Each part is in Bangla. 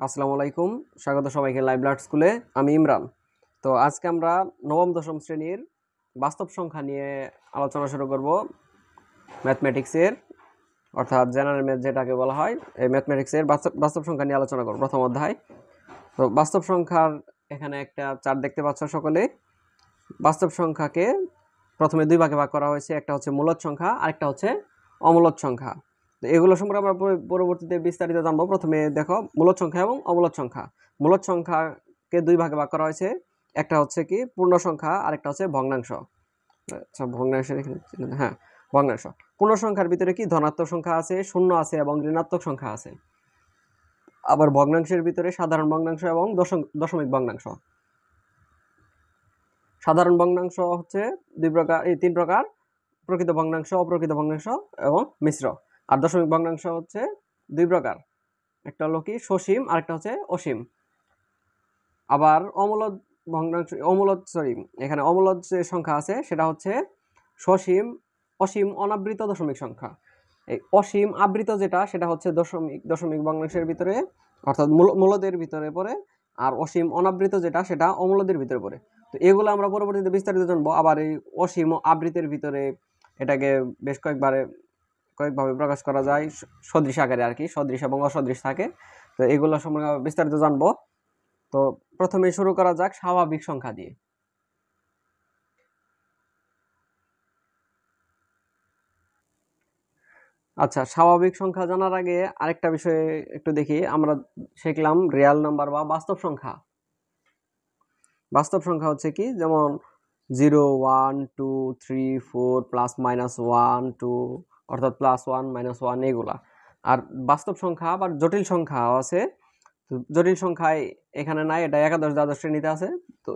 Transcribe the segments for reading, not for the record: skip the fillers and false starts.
আসসালামু আলাইকুম, স্বাগত সবাইকে লাইভ লার্ট স্কুলে। আমি ইমরান। তো আজকে আমরা নবম দশম শ্রেণীর বাস্তব সংখ্যা নিয়ে আলোচনা শুরু করব। ম্যাথমেটিক্সের অর্থাৎ জেনারেল ম্যাথ যেটাকে বলা হয়, এই ম্যাথমেটিক্সের বাস্তব সংখ্যা নিয়ে আলোচনা করব। প্রথম অধ্যায়। তো বাস্তব সংখ্যার এখানে একটা চার্ট দেখতে পাচ্ছ সকলে। বাস্তব সংখ্যাকে প্রথমে দুই ভাগে ভাগ করা হয়েছে, একটা হচ্ছে মূলদ সংখ্যা, আরেকটা হচ্ছে অমূলদ সংখ্যা। তো এগুলো সম্পর্কে আমরা পরবর্তীতে বিস্তারিত জানবো। প্রথমে দেখো মূলদ সংখ্যা এবং অমূলদ সংখ্যা। মূলদ সংখ্যাকে দুই ভাগে ভাগ করা হয়েছে, একটা হচ্ছে কি পূর্ণ সংখ্যা, আরেকটা হচ্ছে ভগ্নাংশ। আচ্ছা, ভগ্নাংশের এখানে হ্যাঁ, ভগ্নাংশ। পূর্ণ সংখ্যার ভিতরে কি ধনাত্মক সংখ্যা আছে, শূন্য আছে এবং ঋণাত্মক সংখ্যা আছে। আবার ভগ্নাংশের ভিতরে সাধারণ ভগ্নাংশ এবং দশমিক ভগ্নাংশ। সাধারণ ভগ্নাংশ হচ্ছে তিন প্রকার: প্রকৃত ভগ্নাংশ, অপ্রকৃত ভগ্নাংশ এবং মিশ্র। আর দশমিক ভগ্নাংশ হচ্ছে দুই প্রকার, একটা হলো কি সসীম, আরেকটা হচ্ছে অসীম। আবার এখানে অমূলদ যে সংখ্যা আছে সেটা হচ্ছে সসীম, অসীম, অনাবৃত দশমিক সংখ্যা। এই অসীম আবৃত যেটা সেটা হচ্ছে দশমিক ভগ্নাংশের ভিতরে অর্থাৎ মূলদের ভিতরে পড়ে, আর অসীম অনাবৃত যেটা সেটা অমূলদের ভিতরে পড়ে। তো এগুলো আমরা পরবর্তীতে বিস্তারিত জানবো। আবার এই অসীম ও আবৃতের ভিতরে এটাকে বেশ কয়েকভাবে প্রকাশ করা যায়, সদৃশ আকারে আর কি, সদৃশ এবং অসদৃশ থাকে। তো এগুলো সম্পর্কে বিস্তারিত জানবো। তো প্রথমে শুরু করা যাক স্বাভাবিক সংখ্যা দিয়ে। আচ্ছা, স্বাভাবিক সংখ্যা জানার আগে আরেকটা বিষয় একটু দেখি। আমরা শিখলাম রিয়াল নাম্বার বা বাস্তব সংখ্যা। বাস্তব সংখ্যা হচ্ছে কি, যেমন 0, 1, 2, 3, 4 প্লাস মাইনাস 1, 2 অর্থাৎ +1 -1 এগুলা। আর বাস্তব সংখ্যা আবার জটিল সংখ্যাও আছে। তো জটিল সংখ্যায় এখানে নাই, এটা একাদশ দ্বাদশ শ্রেণীতে আছে। তো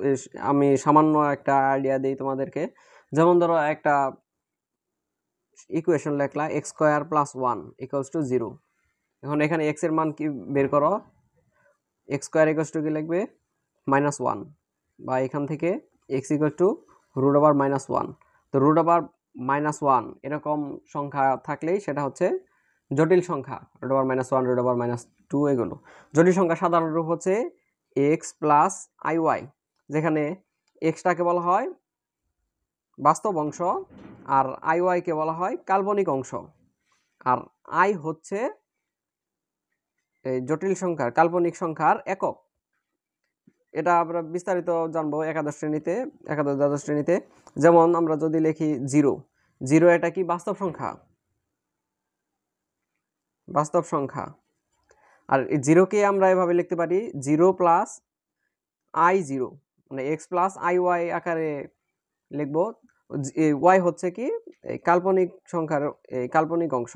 আমি সামান্য একটা আইডিয়া দিই তোমাদেরকে। যেমন ধরো একটা ইকুয়েশন লেখলা x² + 1 = 0। এখন এখানে x এর মান কি বের করো, x² কি লিখবে -1, বা এখান থেকে x √(-1). তো √(-1) এরকম সংখ্যা থাকলেই সেটা হচ্ছে জটিল সংখ্যা। √(-1), √(-2) এগুলো জটিল সংখ্যা। সাধারণ রূপ হচ্ছে x + iy, যেখানে x-টাকে বলা হয় বাস্তব অংশ আর iy কে বলা হয় কাল্পনিক অংশ। আর i হচ্ছে এই জটিল সংখ্যার, কাল্পনিক সংখ্যার একক। এটা আমরা বিস্তারিত জানবো একাদশ দ্বাদশ শ্রেণীতে। যেমন আমরা যদি লিখি 0, এটা কি বাস্তব সংখ্যা? বাস্তব সংখ্যা। আর এই 0কে আমরা এভাবে লিখতে পারি 0 + i0, মানে x + iy আকারে লিখবো। y হচ্ছে কি এই কাল্পনিক সংখ্যার কাল্পনিক অংশ,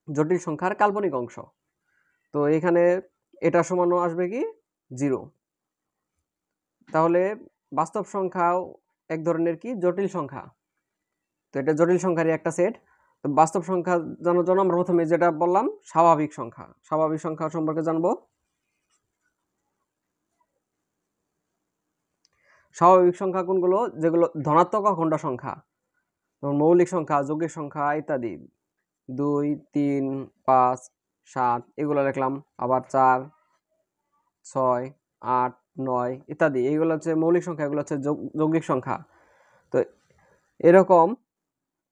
জটিল সংখ্যার কাল্পনিক অংশ। তো এখানে এটা সমান আসবে কি 0। তাহলে বাস্তব সংখ্যাও এক ধরনের কি জটিল সংখ্যা। তো এটা জটিল সংখ্যারই একটা সেট। তো বাস্তব সংখ্যা জানার জন্য আমরা প্রথমে যেটা বললাম স্বাভাবিক সংখ্যা। স্বাভাবিক সংখ্যা সম্পর্কে জানবো। স্বাভাবিক সংখ্যা কোনগুলো? যেগুলো ধনাত্মক অখণ্ড সংখ্যা, যেমন মৌলিক সংখ্যা, যৌগিক সংখ্যা ইত্যাদি। 2, 3, 5, 7 এগুলো লিখলাম। আবার 4, 6, 8, 9 ইত্যাদি, এইগুলো হচ্ছে মৌলিক সংখ্যা, এগুলো হচ্ছে যৌগিক সংখ্যা। তো এরকম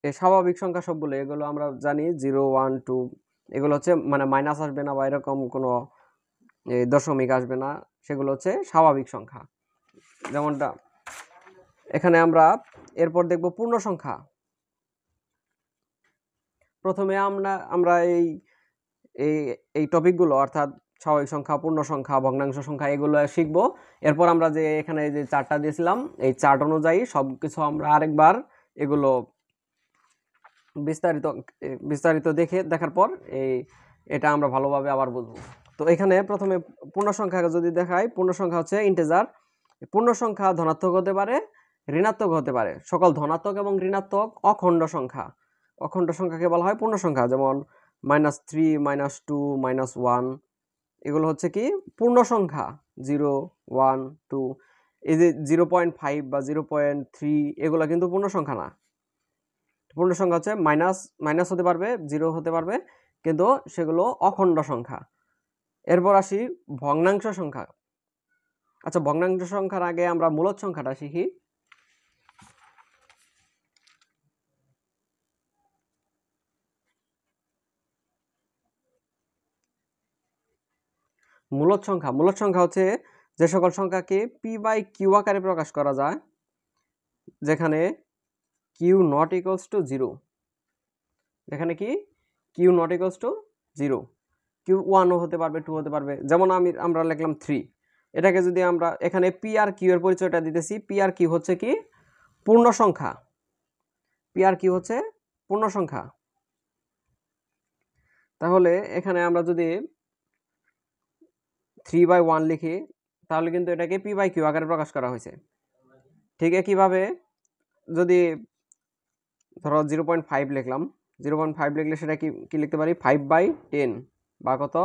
এই স্বাভাবিক সংখ্যা সবগুলো, এগুলো আমরা জানি 0, 1, 2 এগুলো হচ্ছে মানে মাইনাস আসবে না বা এরকম কোনো দশমিক আসবে না, সেগুলো হচ্ছে স্বাভাবিক সংখ্যা। যেমনটা এখানে আমরা এরপর দেখব পূর্ণ সংখ্যা। প্রথমে আমরা এই টপিকগুলো অর্থাৎ স্বাভাবিক সংখ্যা, পূর্ণ সংখ্যা, ভগ্নাংশ সংখ্যা এগুলো শিখব। এরপর আমরা যে এখানে যে চার্টটা দিয়েছিলাম এই চার্ট অনুযায়ী সবকিছু আমরা আরেকবার এগুলো বিস্তারিত দেখার পর এটা আমরা ভালোভাবে আবার বুঝবো। তো এখানে প্রথমে পূর্ণ সংখ্যা যদি দেখাই, পূর্ণ সংখ্যা হচ্ছে ইন্টিজার। পূর্ণ সংখ্যা ধনাত্মক হতে পারে, ঋণাত্মক হতে পারে। সকল ধনাত্মক এবং ঋণাত্মক অখণ্ড সংখ্যাকে বলা হয় পূর্ণ সংখ্যা। যেমন -3, -2, -1 এগুলো হচ্ছে কি পূর্ণ সংখ্যা। 0, 1, 2 এই যে 0.5 বা 0.3 এগুলো কিন্তু পূর্ণ সংখ্যা না। পূর্ণ সংখ্যা হচ্ছে মাইনাস হতে পারবে, 0 হতে পারবে, কিন্তু সেগুলো অখণ্ড সংখ্যা। এরপর আসি ভগ্নাংশ সংখ্যা। আচ্ছা, ভগ্নাংশ সংখ্যার আগে আমরা মূলদ সংখ্যাটা শিখি। মূলদ সংখ্যা হচ্ছে যে সকল সংখ্যাকে পি বাই কিউ আকারে প্রকাশ করা যায়, যেখানে Q not equals to zero. যেখানে কি Q not equals to zero, Q ওয়ানও হতে পারবে, টু হতে পারবে। যেমন আমরা লিখলাম 3। এটাকে যদি আমরা এখানে পি আর কিউ এর পরিচয়টা দিতেছি, পি আর কিউ হচ্ছে কি পূর্ণ সংখ্যা, পি আর কিউ হচ্ছে পূর্ণ সংখ্যা। তাহলে এখানে আমরা যদি 3/1 লিখি, তাহলে কিন্তু এটাকে পি বাই কিউ আকারে প্রকাশ করা হয়েছে। ঠিক একইভাবে যদি ধরো 0.5 লিখলাম, 0.5 লিখলে সেটা কি লিখতে পারি 5/10 বা কত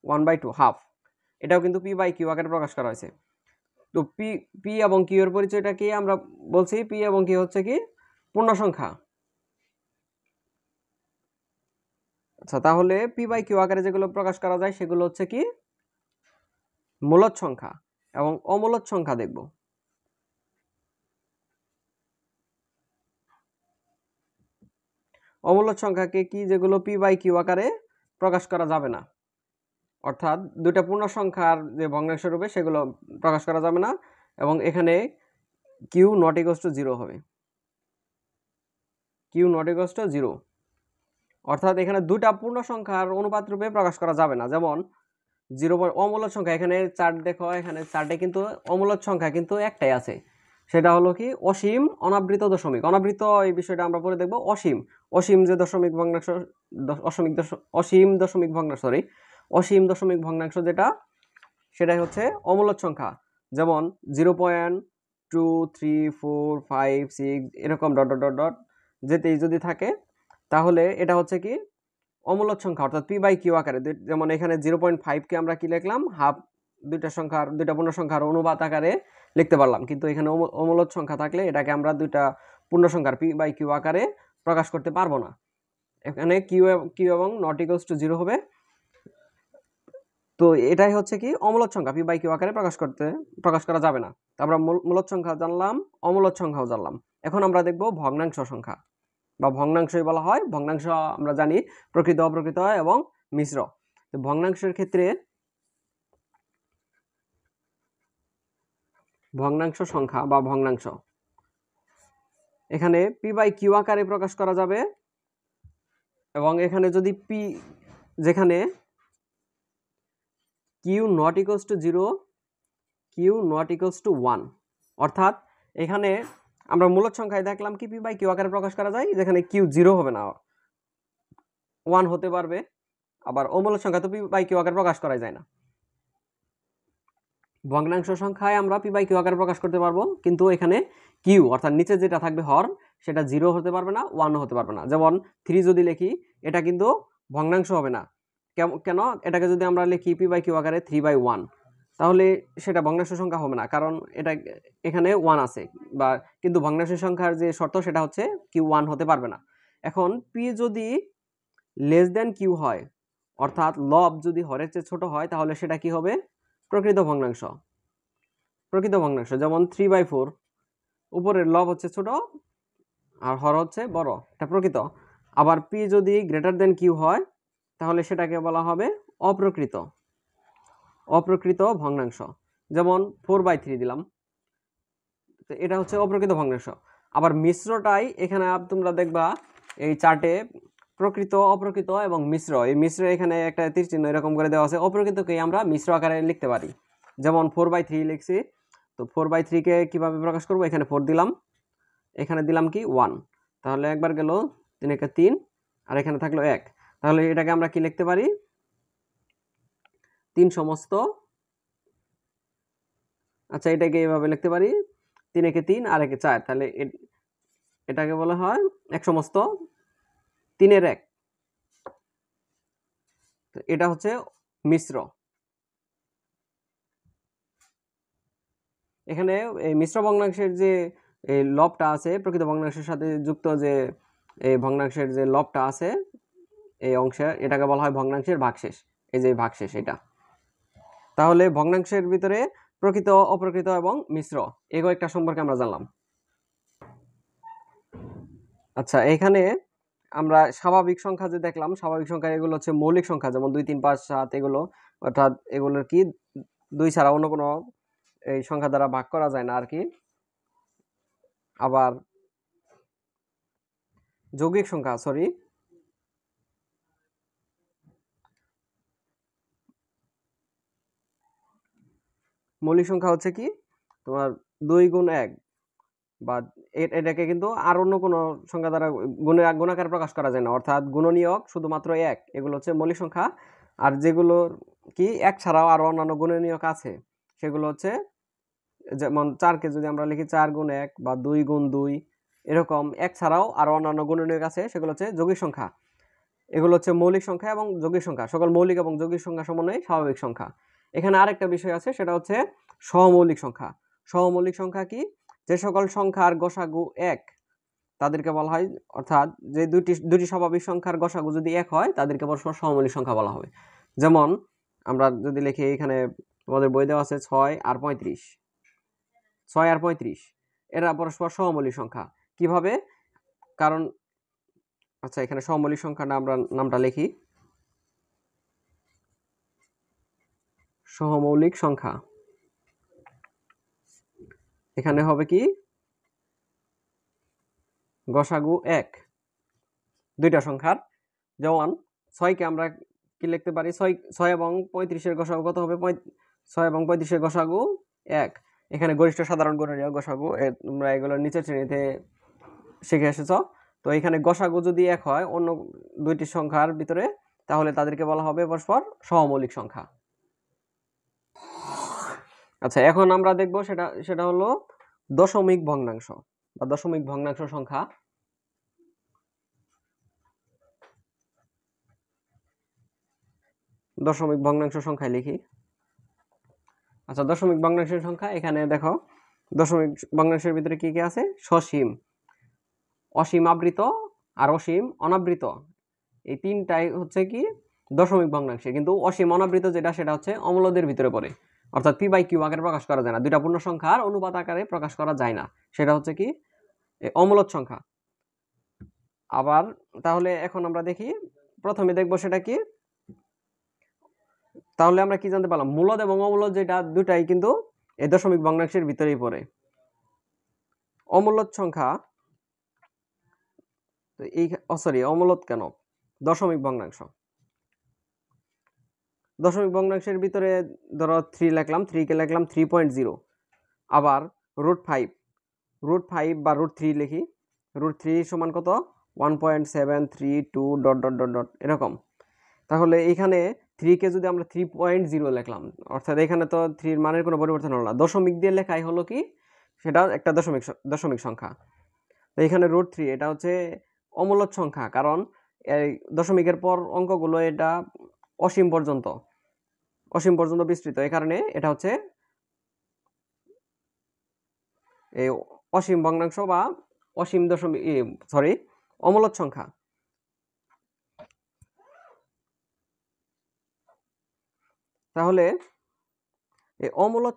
1/2 হাফ। এটাও কিন্তু পি বাই কিউ আকারে প্রকাশ করা হয়েছে। তো পি এবং কিউ এর পরিচয়টা কি আমরা বলছি, পি এবং কিউ হচ্ছে কি পূর্ণ সংখ্যা। আচ্ছা, তাহলে পি বাই কিউ আকারে যেগুলো প্রকাশ করা যায় সেগুলো হচ্ছে কি মূলদ সংখ্যা এবং অমূলদ সংখ্যা দেখব। অমূলদ সংখ্যাকে কি, যেগুলো পি বাই কিউ আকারে প্রকাশ করা যাবে না, অর্থাৎ দুইটা পূর্ণ সংখ্যার যে ভগ্নাংশ রূপে সেগুলো প্রকাশ করা যাবে না, এবং এখানে Q not equals to zero হবে, Q not equals to zero. অর্থাৎ এখানে দুইটা পূর্ণ সংখ্যার অনুপাত রূপে প্রকাশ করা যাবে না। যেমন অমূলদ সংখ্যা, এখানে চার্ট দেখো, এখানে চার্টে কিন্তু অমূলদ সংখ্যা কিন্তু একটাই আছে, সেটা হলো কি অসীম অনাবৃত দশমিক। অনাবৃত এই বিষয়টা আমরা পরে দেখব। অসীম যে দশমিক ভগ্নাংশ, অসীম দশমিক ভগ্নাংশ যেটা, সেটাই হচ্ছে অমূলদ সংখ্যা। যেমন 0.23456 এরকম ডট ডট ডট ডট যেতেই যদি থাকে, তাহলে এটা হচ্ছে কি অমূলদ সংখ্যা, অর্থাৎ পি বাই কিউ আকারে। যেমন এখানে 0.5কে আমরা কি লিখলাম, হাফ, দুইটা পূর্ণ সংখ্যার অনুপাত আকারে লিখতে পারলাম। কিন্তু এখানে অমূলদ সংখ্যা থাকলে এটাকে আমরা দুইটা পূর্ণ সংখ্যার পি বাই কিউ আকারে প্রকাশ করতে পারবো না। এখানে কিউ এবং নট ইকুয়ালস টু জিরো হবে। তো এটাই হচ্ছে কি অমূলদ সংখ্যা, পি বাই কিউ আকারে প্রকাশ করা যাবে না। তো আমরা মূলদ সংখ্যা জানলাম, অমূলদ সংখ্যাও জানলাম। এখন আমরা দেখব ভগ্নাংশ সংখ্যা, বা ভগ্নাংশই বলা হয়। ভগ্নাংশ আমরা জানি প্রকৃত, অপ্রকৃত এবং মিশ্র। তো ভগ্নাংশের ক্ষেত্রে ভগ্নাংশ সংখ্যা বা ভগ্নাংশ, এখানে পি বাই কিউ আকারে প্রকাশ করা যাবে, এবং এখানে যদি যেখানে Q not equals to zero, q not equals to 1, অর্থাৎ এখানে আমরা মূলদ সংখ্যায় দেখলাম কি পি বাই কিউ আকারে প্রকাশ করা যায়, যেখানে কিউ জিরো হবে না, 1 হতে পারবে। আবার অমূলদ সংখ্যা তো পি বাই কিউ আকারে প্রকাশ করা যায় না। ভগ্নাংশ সংখ্যায় আমরা পি বাই কিউ আকারে প্রকাশ করতে পারবো, কিন্তু এখানে কিউ অর্থাৎ নিচে যেটা থাকবে হর, সেটা 0 হতে পারবে না, 1ও হতে পারবে না। যেমন 3 যদি লিখি, এটা কিন্তু ভগ্নাংশ হবে না। কেন? এটাকে যদি আমরা লিখি পি বাই কিউ আকারে 3/1, তাহলে সেটা ভগ্নাংশ সংখ্যা হবে না, কারণ এটা এখানে 1 আছে। বা কিন্তু ভগ্নাংশ সংখ্যার যে শর্ত, সেটা হচ্ছে কিউ 1 হতে পারবে না। এখন পি যদি লেস দেন কিউ হয়, অর্থাৎ লব যদি হরের চেয়ে ছোট হয়, তাহলে সেটা কি হবে প্রকৃত ভগ্নাংশ। যেমন 3/4, উপরের লব হচ্ছে ছোট আর হর হচ্ছে বড়, এটা প্রকৃত। আবার পি যদি গ্রেটার দেন কিউ হয়, তাহলে সেটাকে বলা হবে অপ্রকৃত ভগ্নাংশ। যেমন 4/3 দিলাম, তো এটা হচ্ছে অপ্রকৃত ভগ্নাংশ। আবার মিশ্রটাই এখানে তোমরা দেখবা এই চার্টে প্রকৃত, অপ্রকৃত এবং মিশ্র, এই মিশ্র এখানে একটা তীর চিহ্ন এরকম করে দেওয়া আছে। অপ্রকৃতকেই আমরা মিশ্র আকারে লিখতে পারি। যেমন 4/3 লিখছি, তো 4/3কে কিভাবে প্রকাশ করব, এখানে 4 দিলাম, এখানে দিলাম কি 1, তাহলে একবার গেল 3 একে 3, আর এখানে থাকলো 1। তাহলে এটাকে আমরা কি লিখতে পারি 3 সমস্ত, আচ্ছা এটাকে এইভাবে লিখতে পারি 3 একে 3 আর একে 4, তাহলে এটাকে বলা হয় 1 সমস্ত 3-এর 1। তো এটা হচ্ছে মিশ্র। এখানে এই মিশ্র ভগ্নাংশের যে এই লবটা আছে, প্রকৃত ভগ্নাংশের সাথে যুক্ত যে এই ভগ্নাংশের যে লবটা আছে এই অংশে, এটাকে বলা হয় ভগ্নাংশের ভাগশেষ। এই যে ভাগশেষ, এটা তাহলে ভগ্নাংশের ভিতরে প্রকৃত, অপ্রকৃত এবং মিশ্র এই কয়েকটা সম্পর্কে আমরা জানলাম। আচ্ছা, এখানে আমরা স্বাভাবিক সংখ্যা যে দেখলাম, স্বাভাবিক সংখ্যা এগুলো হচ্ছে মৌলিক সংখ্যা, যেমন 2 3 5 7 এগুলো, অর্থাৎ এগুলোর কি 2 ছাড়া অন্য কোনো এই সংখ্যা দ্বারা ভাগ করা যায় না আর কি। আবার যৌগিক সংখ্যা, সরি, মৌলিক সংখ্যা হচ্ছে কি তোমার 2 গুণ 1 বা এটাকে কিন্তু আর অন্য কোনো সংখ্যা দ্বারা গুণাকারে প্রকাশ করা যায় না, অর্থাৎ গুণনীয়ক শুধুমাত্র 1, এগুলো হচ্ছে মৌলিক সংখ্যা। আর যেগুলোর কি 1 ছাড়াও আরো অন্যান্য গুণনীয়ক আছে সেগুলো হচ্ছে, যেমন 4কে যদি আমরা লিখি 4 গুণ 1 বা 2 গুণ 2, এরকম 1 ছাড়াও আরো অন্যান্য গুণনীয়ক আছে, সেগুলো হচ্ছে যৌগিক সংখ্যা। এগুলো হচ্ছে মৌলিক সংখ্যা এবং যৌগিক সংখ্যা, সকল মৌলিক এবং যৌগিক সংখ্যা সমন্বয়ে স্বাভাবিক সংখ্যা। এখানে আরেকটা বিষয় আছে, সেটা হচ্ছে সহমৌলিক সংখ্যা। সহমৌলিক সংখ্যা কি, যে সকল সংখ্যার গসাগু 1 তাদেরকে বলা হয়, অর্থাৎ যে দুটি স্বাভাবিক সংখ্যার গসাগু যদি 1 হয় তাদেরকে পরস্পর সহমৌলিক সংখ্যা বলা হবে। যেমন আমরা যদি লিখি, এখানে তোমাদের বই দেওয়া আছে 6 আর 35, 6 আর 35 এরা পরস্পর সহমৌলিক সংখ্যা। কিভাবে? কারণ আচ্ছা, এখানে সহমৌলিক সংখ্যাটা আমরা নামটা লিখি, সহমৌলিক সংখ্যা। এখানে হবে কি গসাগু 1 দুইটা সংখ্যার, যেমন 6কে আমরা কি লিখতে পারি, 6 এবং 35 এর গসাগু কত হবে, 6 এবং 35 এর গসাগু 1। এখানে গরিষ্ঠ সাধারণ গুণনীয়ক গসাগু, তোমরা এগুলো নিচের শ্রেণীতে শিখে এসেছো। তো এখানে গসাগু যদি 1 হয় অন্য দুইটি সংখ্যার ভিতরে, তাহলে তাদেরকে বলা হবে পরস্পর সহমৌলিক সংখ্যা। আচ্ছা, এখন আমরা দেখব সেটা হলো দশমিক ভগ্নাংশ বা দশমিক ভগ্নাংশ সংখ্যা। দশমিক ভগ্নাংশ সংখ্যায় লিখি। আচ্ছা, দশমিক ভগ্নাংশের সংখ্যা এখানে দেখো, দশমিক ভগ্নাংশের ভিতরে কি কি আছে, সসীম, অসীম আবৃত আর অসীম অনাবৃত, এই তিনটাই হচ্ছে কি দশমিক ভগ্নাংশে। কিন্তু অসীম অনাবৃত যেটা, সেটা হচ্ছে অমূলদের ভিতরে পড়ে, অর্থাৎ পি বাই কিউ আকারে প্রকাশ করা যায় না, দুইটা পূর্ণ সংখ্যার অনুপাত আকারে প্রকাশ করা যায় না, সেটা হচ্ছে কি অমূলদ সংখ্যা। আবার তাহলে এখন আমরা দেখি, প্রথমে দেখবো সেটা কি, তাহলে আমরা কি জানতে পারলাম, মূলদ এবং অমূলদ যেটা দুটাই কিন্তু এই দশমিক ভগ্নাংশের ভিতরেই পড়ে। অমূলদ সংখ্যা, এই সরি অমূলদ কেন, দশমিক ভগ্নাংশ, দশমিক ভগ্নাংশের ভিতরে ধরো 3 লিখলাম, 3 কে লিখলাম 3.0, আবার √5 বা √3 লিখি, √3 সমান কত 1.732 ডট ডট ডট ডট এরকম। তাহলে এখানে 3 কে যদি আমরা 3.0 লিখলাম, অর্থাৎ এখানে তো 3 এর মানের কোনো পরিবর্তন হলো না, দশমিক দিয়ে লেখাই হলো কি সেটা একটা দশমিক সংখ্যা। তো এখানে √3 এটা হচ্ছে অমূলদ সংখ্যা, কারণ এই দশমিকের পর অঙ্কগুলো এটা অসীম পর্যন্ত বিস্তৃত, এই কারণে এটা হচ্ছে এই অসীম ভগ্নাংশ বা অসীম দশমিক অমূলদ সংখ্যা। তাহলে এই অমূলদ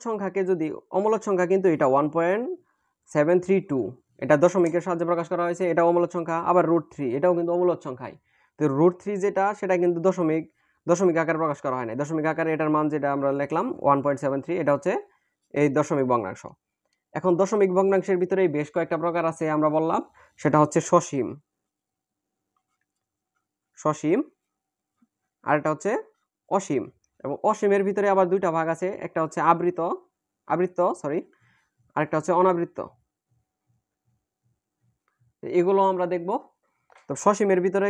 সংখ্যা কিন্তু এটা 1.732, এটা দশমিকের সাহায্যে প্রকাশ করা হয়েছে, এটা অমূলদ সংখ্যা। আবার √3 এটাও কিন্তু অমূলদ সংখ্যাই। তো √3 যেটা, সেটা কিন্তু দশমিক আকারে প্রকাশ করা হয় না, দশমিক আকারে এটার মান যেটা আমরা লিখলাম 1.73, এটা হচ্ছে এই দশমিক ভগ্নাংশ। এখন দশমিক ভগ্নাংশের ভিতরে বেশ কয়েকটা প্রকার আছে আমরা বললাম, সেটা হচ্ছে সসীম আর এটা হচ্ছে অসীম। এবং অসীমের ভিতরে আবার দুইটা ভাগ আছে, একটা হচ্ছে আবৃত্ত আরেকটা হচ্ছে অনাবৃত্ত, এগুলো আমরা দেখব। তো সসীমের ভিতরে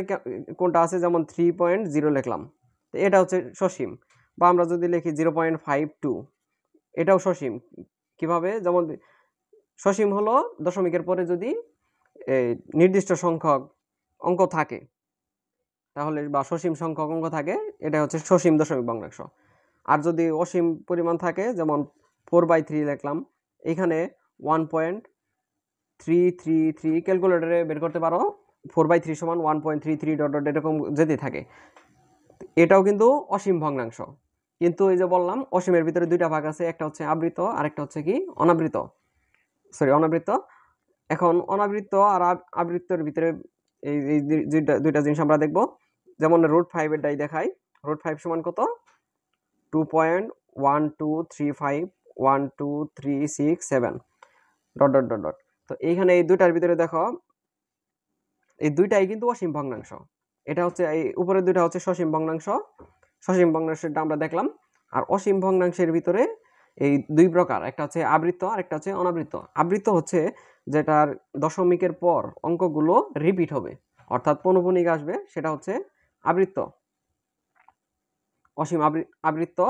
কোনটা আছে, যেমন 3.0 লিখলাম, তো এটা হচ্ছে সসীম। বা আমরা যদি লিখি 0.52, এটাও সসীম। কিভাবে, যেমন সসীম হলো দশমিকের পরে যদি নির্দিষ্ট সংখ্যক অঙ্ক থাকে, তাহলে বা সসীম সংখ্যক অঙ্ক থাকে, এটা হচ্ছে সসীম দশমিক ভগ্নাংশ। আর যদি অসীম পরিমাণ থাকে, যেমন 4/3 লিখলাম, এখানে 1.333 ক্যালকুলেটরে বের করতে পারো, 4/3 সমান 1.33 ডট ডট এরকম যেতে থাকে, এটাও কিন্তু অসীম ভগ্নাংশ। কিন্তু এই যে বললাম অসীমের ভিতরে দুইটা ভাগ আছে, একটা হচ্ছে আবৃত আর একটা হচ্ছে কি অনাবৃত, অনাবৃত। এখন অনাবৃত আর আবৃত্তের ভিতরে এই দুইটা জিনিস আমরা দেখব। যেমন √5 এরটাই দেখাই। √5 সমান কত? 2.123512367 ডট ডট ডট ডট। তো এইখানে এই দুইটার ভিতরে দেখো এই দুইটাই কিন্তু অসীম ভগ্নাংশ। এটা হচ্ছে এই উপরের দুইটা হচ্ছে সসীম ভগ্নাংশ, সসীম ভগ্নাংশটা আমরা দেখলাম। আর অসীম ভগ্নাংশের ভিতরে এই দুই প্রকার, একটা হচ্ছে আবৃত্ত আর একটা হচ্ছে অনাবৃত্ত। আবৃত্ত হচ্ছে যেটার দশমিকের পর অঙ্কগুলো রিপিট হবে, অর্থাৎ পৌনঃপুনিক আসবে, সেটা হচ্ছে আবৃত্ত, অসীম আবৃত্ত।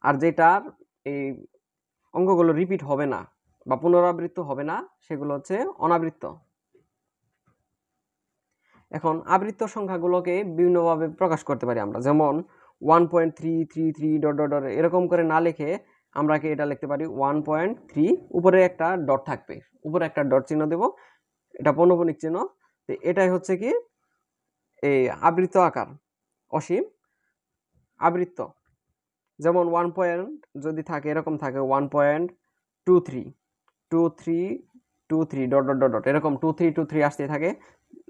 আর যেটার এই অঙ্কগুলো রিপিট হবে না বা পুনরাবৃত্ত হবে না, সেগুলো হচ্ছে অনাবৃত্ত। এখন আবৃত্ত সংখ্যাগুলোকে বিভিন্নভাবে প্রকাশ করতে পারি আমরা, যেমন 1.333 ডট ডট ডট এরকম করে না লিখে আমরা কি এটা লিখতে পারি 1.3, উপরে একটা ডট থাকবে, উপরে একটা ডট চিহ্ন দেব, এটা পৌনঃপুনিক চিহ্ন। তো এটাই হচ্ছে কি এই আবৃত্ত আকার, অসীম আবৃত্ত। যেমন 1 পয়েন্ট যদি থাকে, এরকম থাকে 1.232323 ডট ডট ডট ডট এরকম 2323 আসতে থাকে,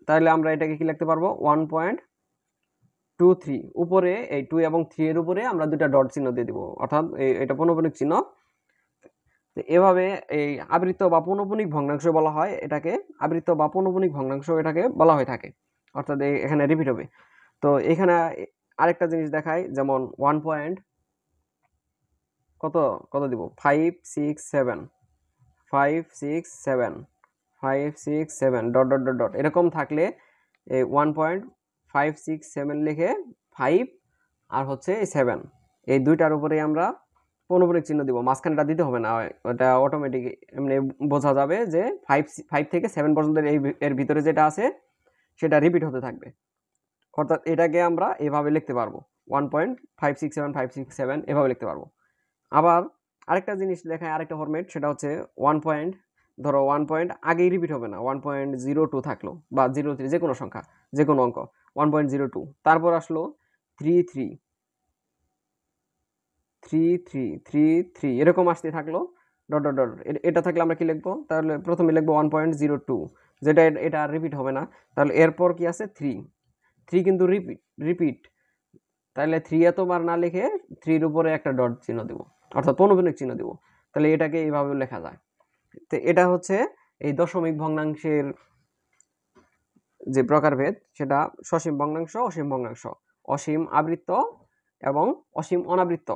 তাহলে আমরা এটাকে কি লিখতে পারবো 1.23। উপরে এই 2 এবং 3 এর উপরে আমরা দুটা ডট চিহ্ন দিয়ে দিব, অর্থাৎ এটা পৌনঃপুনিক চিহ্ন। তো এভাবে এই আবৃত্ত বা পৌনঃপুনিক ভগ্নাংশ বলা হয় এটাকে, আবৃত্ত বা পৌনঃপুনিক ভগ্নাংশ এটাকে বলা হয়ে থাকে, অর্থাৎ এখানে রিপিট হবে। তো এখানে আরেকটা জিনিস দেখাই, যেমন 1 পয়েন্ট কত কত দিব 567 ডট ডট ডট ডট এরকম থাকলে 1.567 লিখে 5 আর হচ্ছে 7 এই দুইটার উপরে আমরা পৌনঃপুনিক চিহ্ন দিব, মাঝখানেটা দিতে হবে না, ওটা অটোমেটিক এমনি বোঝা যাবে যে 5 থেকে 7 পর্যন্ত এর ভিতরে যেটা আছে সেটা রিপিট হতে থাকবে, অর্থাৎ এটাকে আমরা এভাবে লিখতে পারবো 1.567 এভাবে লিখতে পারবো। আবার আরেকটা জিনিস দেখায়, আরেকটা ফরম্যাট, সেটা হচ্ছে 1 পয়েন্ট, ধরো 1 পয়েন্ট আগেই রিপিট হবে না, 1.02 থাকলো বা 03, যে কোনো সংখ্যা, যে কোনো অঙ্ক 1.02, তারপর আসলো 33 এরকম আসতে থাকলো ডট ডট ডট। এটা থাকলে আমরা কি লিখবো, তাহলে প্রথমে লিখবো 1.02, যেটা এটা রিপিট হবে না। তাহলে এরপর কি আছে 3 কিন্তু রিপিট, তাহলে 3 এতবার না লিখে 3 এর উপরে একটা ডট চিহ্ন দেব, অর্থাৎ পৌনঃপুনিক চিহ্ন দেব, তাহলে এটাকে এইভাবে লেখা যায়। তো এটা হচ্ছে এই দশমিক ভগ্নাংশের যে প্রকারভেদ, সেটা সসীম ভগ্নাংশ, অসীম ভগ্নাংশ, অসীম আবৃত্ত এবং অসীম অনাবৃত্ত।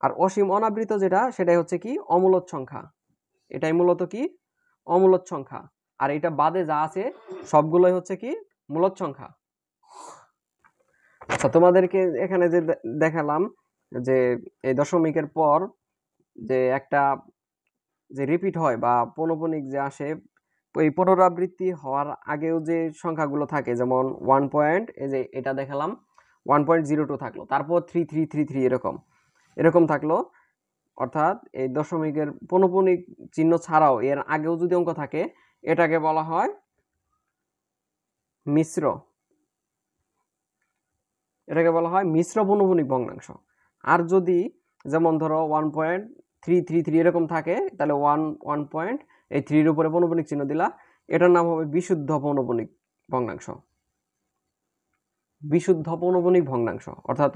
আর অসীম অনাবৃত্ত যেটা, সেটাই হচ্ছে কি অমূলদ সংখ্যা, এটাই মূলত কি অমূলদ সংখ্যা। আর এটা বাদে যা আছে সবগুলোই হচ্ছে কি মূলদ সংখ্যা। আচ্ছা, তোমাদেরকে এখানে যে দেখালাম যে এই দশমিকের পর যে একটা যে রিপিট হয় বা পৌনঃপুনিক যে আসে, এই পুনরাবৃত্তি হওয়ার আগেও যে সংখ্যাগুলো থাকে, যেমন 1 পয়েন্ট, এই যে এটা দেখালাম 1.02 থাকলো, তারপর 3333 এরকম থাকলো, অর্থাৎ এই দশমিকের পৌনঃপুনিক চিহ্ন ছাড়াও এর আগেও যদি অঙ্ক থাকে, এটাকে বলা হয় মিশ্র, এটাকে বলা হয় মিশ্র পৌনঃপুনিক ভগ্নাংশ। আর যদি যেমন ধরো 1.333 এরকম থাকে, তাহলে 1 পয়েন্ট এই 3 এর উপরে পৌনঃপুনিক চিহ্ন দিলা, এটার নাম হবে বিশুদ্ধ পৌনঃপুনিক ভগ্নাংশ, বিশুদ্ধ পৌনঃপুনিক ভগ্নাংশ, অর্থাৎ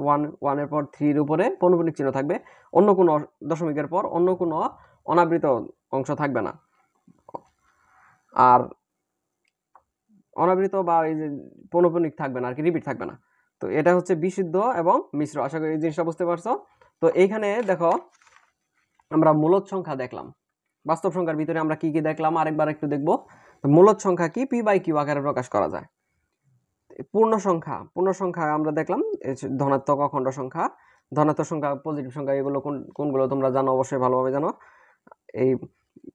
1 এর পর 3 এর উপরে পৌনঃপুনিক চিহ্ন থাকবে, অন্য কোনো দশমিকের পর অন্য কোনো অনাবৃত অংশ থাকবে না। আর অনাবৃত বা এই যে পৌনঃপুনিক থাকবে না আর কি, রিপিট থাকবে না। তো এটা হচ্ছে বিশুদ্ধ এবং মিশ্র। আশা করি এই জিনিসটা বুঝতে পারছো। তো এইখানে দেখো আমরা মূলদ সংখ্যা দেখলাম, বাস্তব সংখ্যার ভিতরে আমরা কি কি দেখলাম আরেকবার একটু দেখবো। মূলদ সংখ্যা কি p/q আকারে প্রকাশ করা যায়। পূর্ণ সংখ্যা আমরা দেখলাম ধনাত্মক অখণ্ড সংখ্যা, ধনাত্মক সংখ্যা, পজিটিভ সংখ্যা, এগুলো কোনগুলো তোমরা জানো, অবশ্যই ভালোভাবে জানো। এই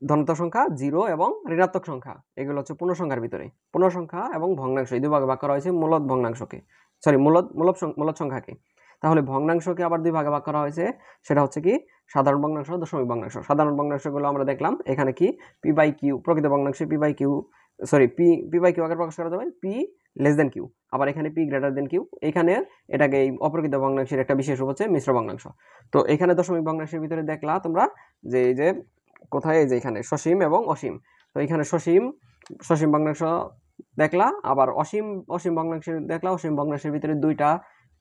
ধনাত্মক সংখ্যা, 0 এবং ঋণাত্মক সংখ্যা, এগুলো হচ্ছে পূর্ণ সংখ্যার ভিতরে। পূর্ণ সংখ্যা এবং ভগ্নাংশ এই দুই ভাগে ভাগ করা হয়েছে মূলদ ভগ্নাংশকে, সরি মূলদ সংখ্যাকে। তাহলে ভগ্নাংশকে আবার দুই ভাগে ভাগ করা হয়েছে, সেটা হচ্ছে কি সাধারণ ভগ্নাংশ, দশমিক ভগ্নাংশ। সাধারণ ভগ্নাংশগুলো আমরা দেখলাম, এখানে কি p/q, প্রকৃত ভগ্নাংশে p/q আকারে প্রকাশ করা যাবে p < q, আবার এখানে পি গ্রেটার দেন কিউ, এখানে এটাকে এই অপ্রকৃত ভগ্নাংশের একটা বিশেষ রূপ হচ্ছে মিশ্র ভগ্নাংশ। তো এখানে দশমিক ভগ্নাংশের ভিতরে দেখলা তোমরা যে এই যে কোথায়, এই যে এখানে সসীম এবং অসীম। তো এখানে সসীম ভগ্নাংশ দেখলা, আবার অসীম ভগ্নাংশের দেখলা। অসীম ভগ্নাংশের ভিতরে দুইটা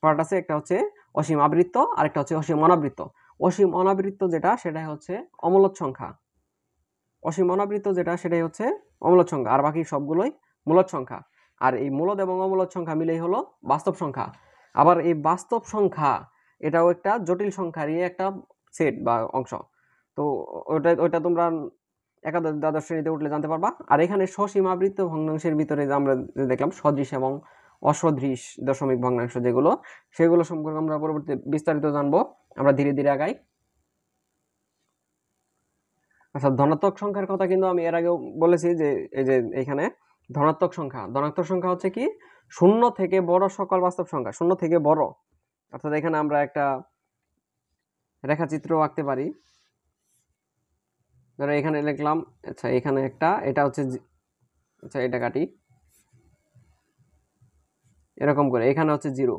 পার্ট আছে, একটা হচ্ছে অসীম আবৃত্ত আর একটা হচ্ছে অসীম অনাবৃত্ত। অসীম অনাবৃত্ত যেটা সেটাই হচ্ছে অমূলদ সংখ্যা, অসীম অনাবৃত্ত যেটা সেটাই হচ্ছে অমূলদ সংখ্যা, আর বাকি সবগুলোই মূলদ সংখ্যা। আর এই মূলদ এবং অমূলদ সংখ্যা মিলেই হলো বাস্তব সংখ্যা। আবার এই বাস্তব সংখ্যা এটাও একটা জটিল সংখ্যারই একটা সেট বা অংশ। তো ওইটা তোমরা একাদশ দ্বাদশ শ্রেণীতে উঠলে জানতে পারবা। আর এখানে সসীম আবৃত্ত ভগ্নাংশের ভিতরে আমরা দেখলাম সদৃশ এবং অসদৃশ দশমিক ভগ্নাংশ যেগুলো, সেগুলো সম্পর্কে আমরা পরবর্তী বিস্তারিত জানবো। আমরা ধীরে ধীরে আগাই। আচ্ছা, ধনাত্মক সংখ্যার কথা কিন্তু আমি এর আগেও বলেছি যে এই যে এখানে ধনাত্মক সংখ্যা হচ্ছে কি শূন্য থেকে বড় সকল বাস্তব সংখ্যা, শূন্য থেকে বড়। অর্থাৎ এখানে আমরা একটা রেখাচিত্র আঁকতে পারি। ধরো এখানে লিখলাম, আচ্ছা এখানে একটা, এটা হচ্ছে, আচ্ছা এটা কাটি এরকম করে, এখানে হচ্ছে 0,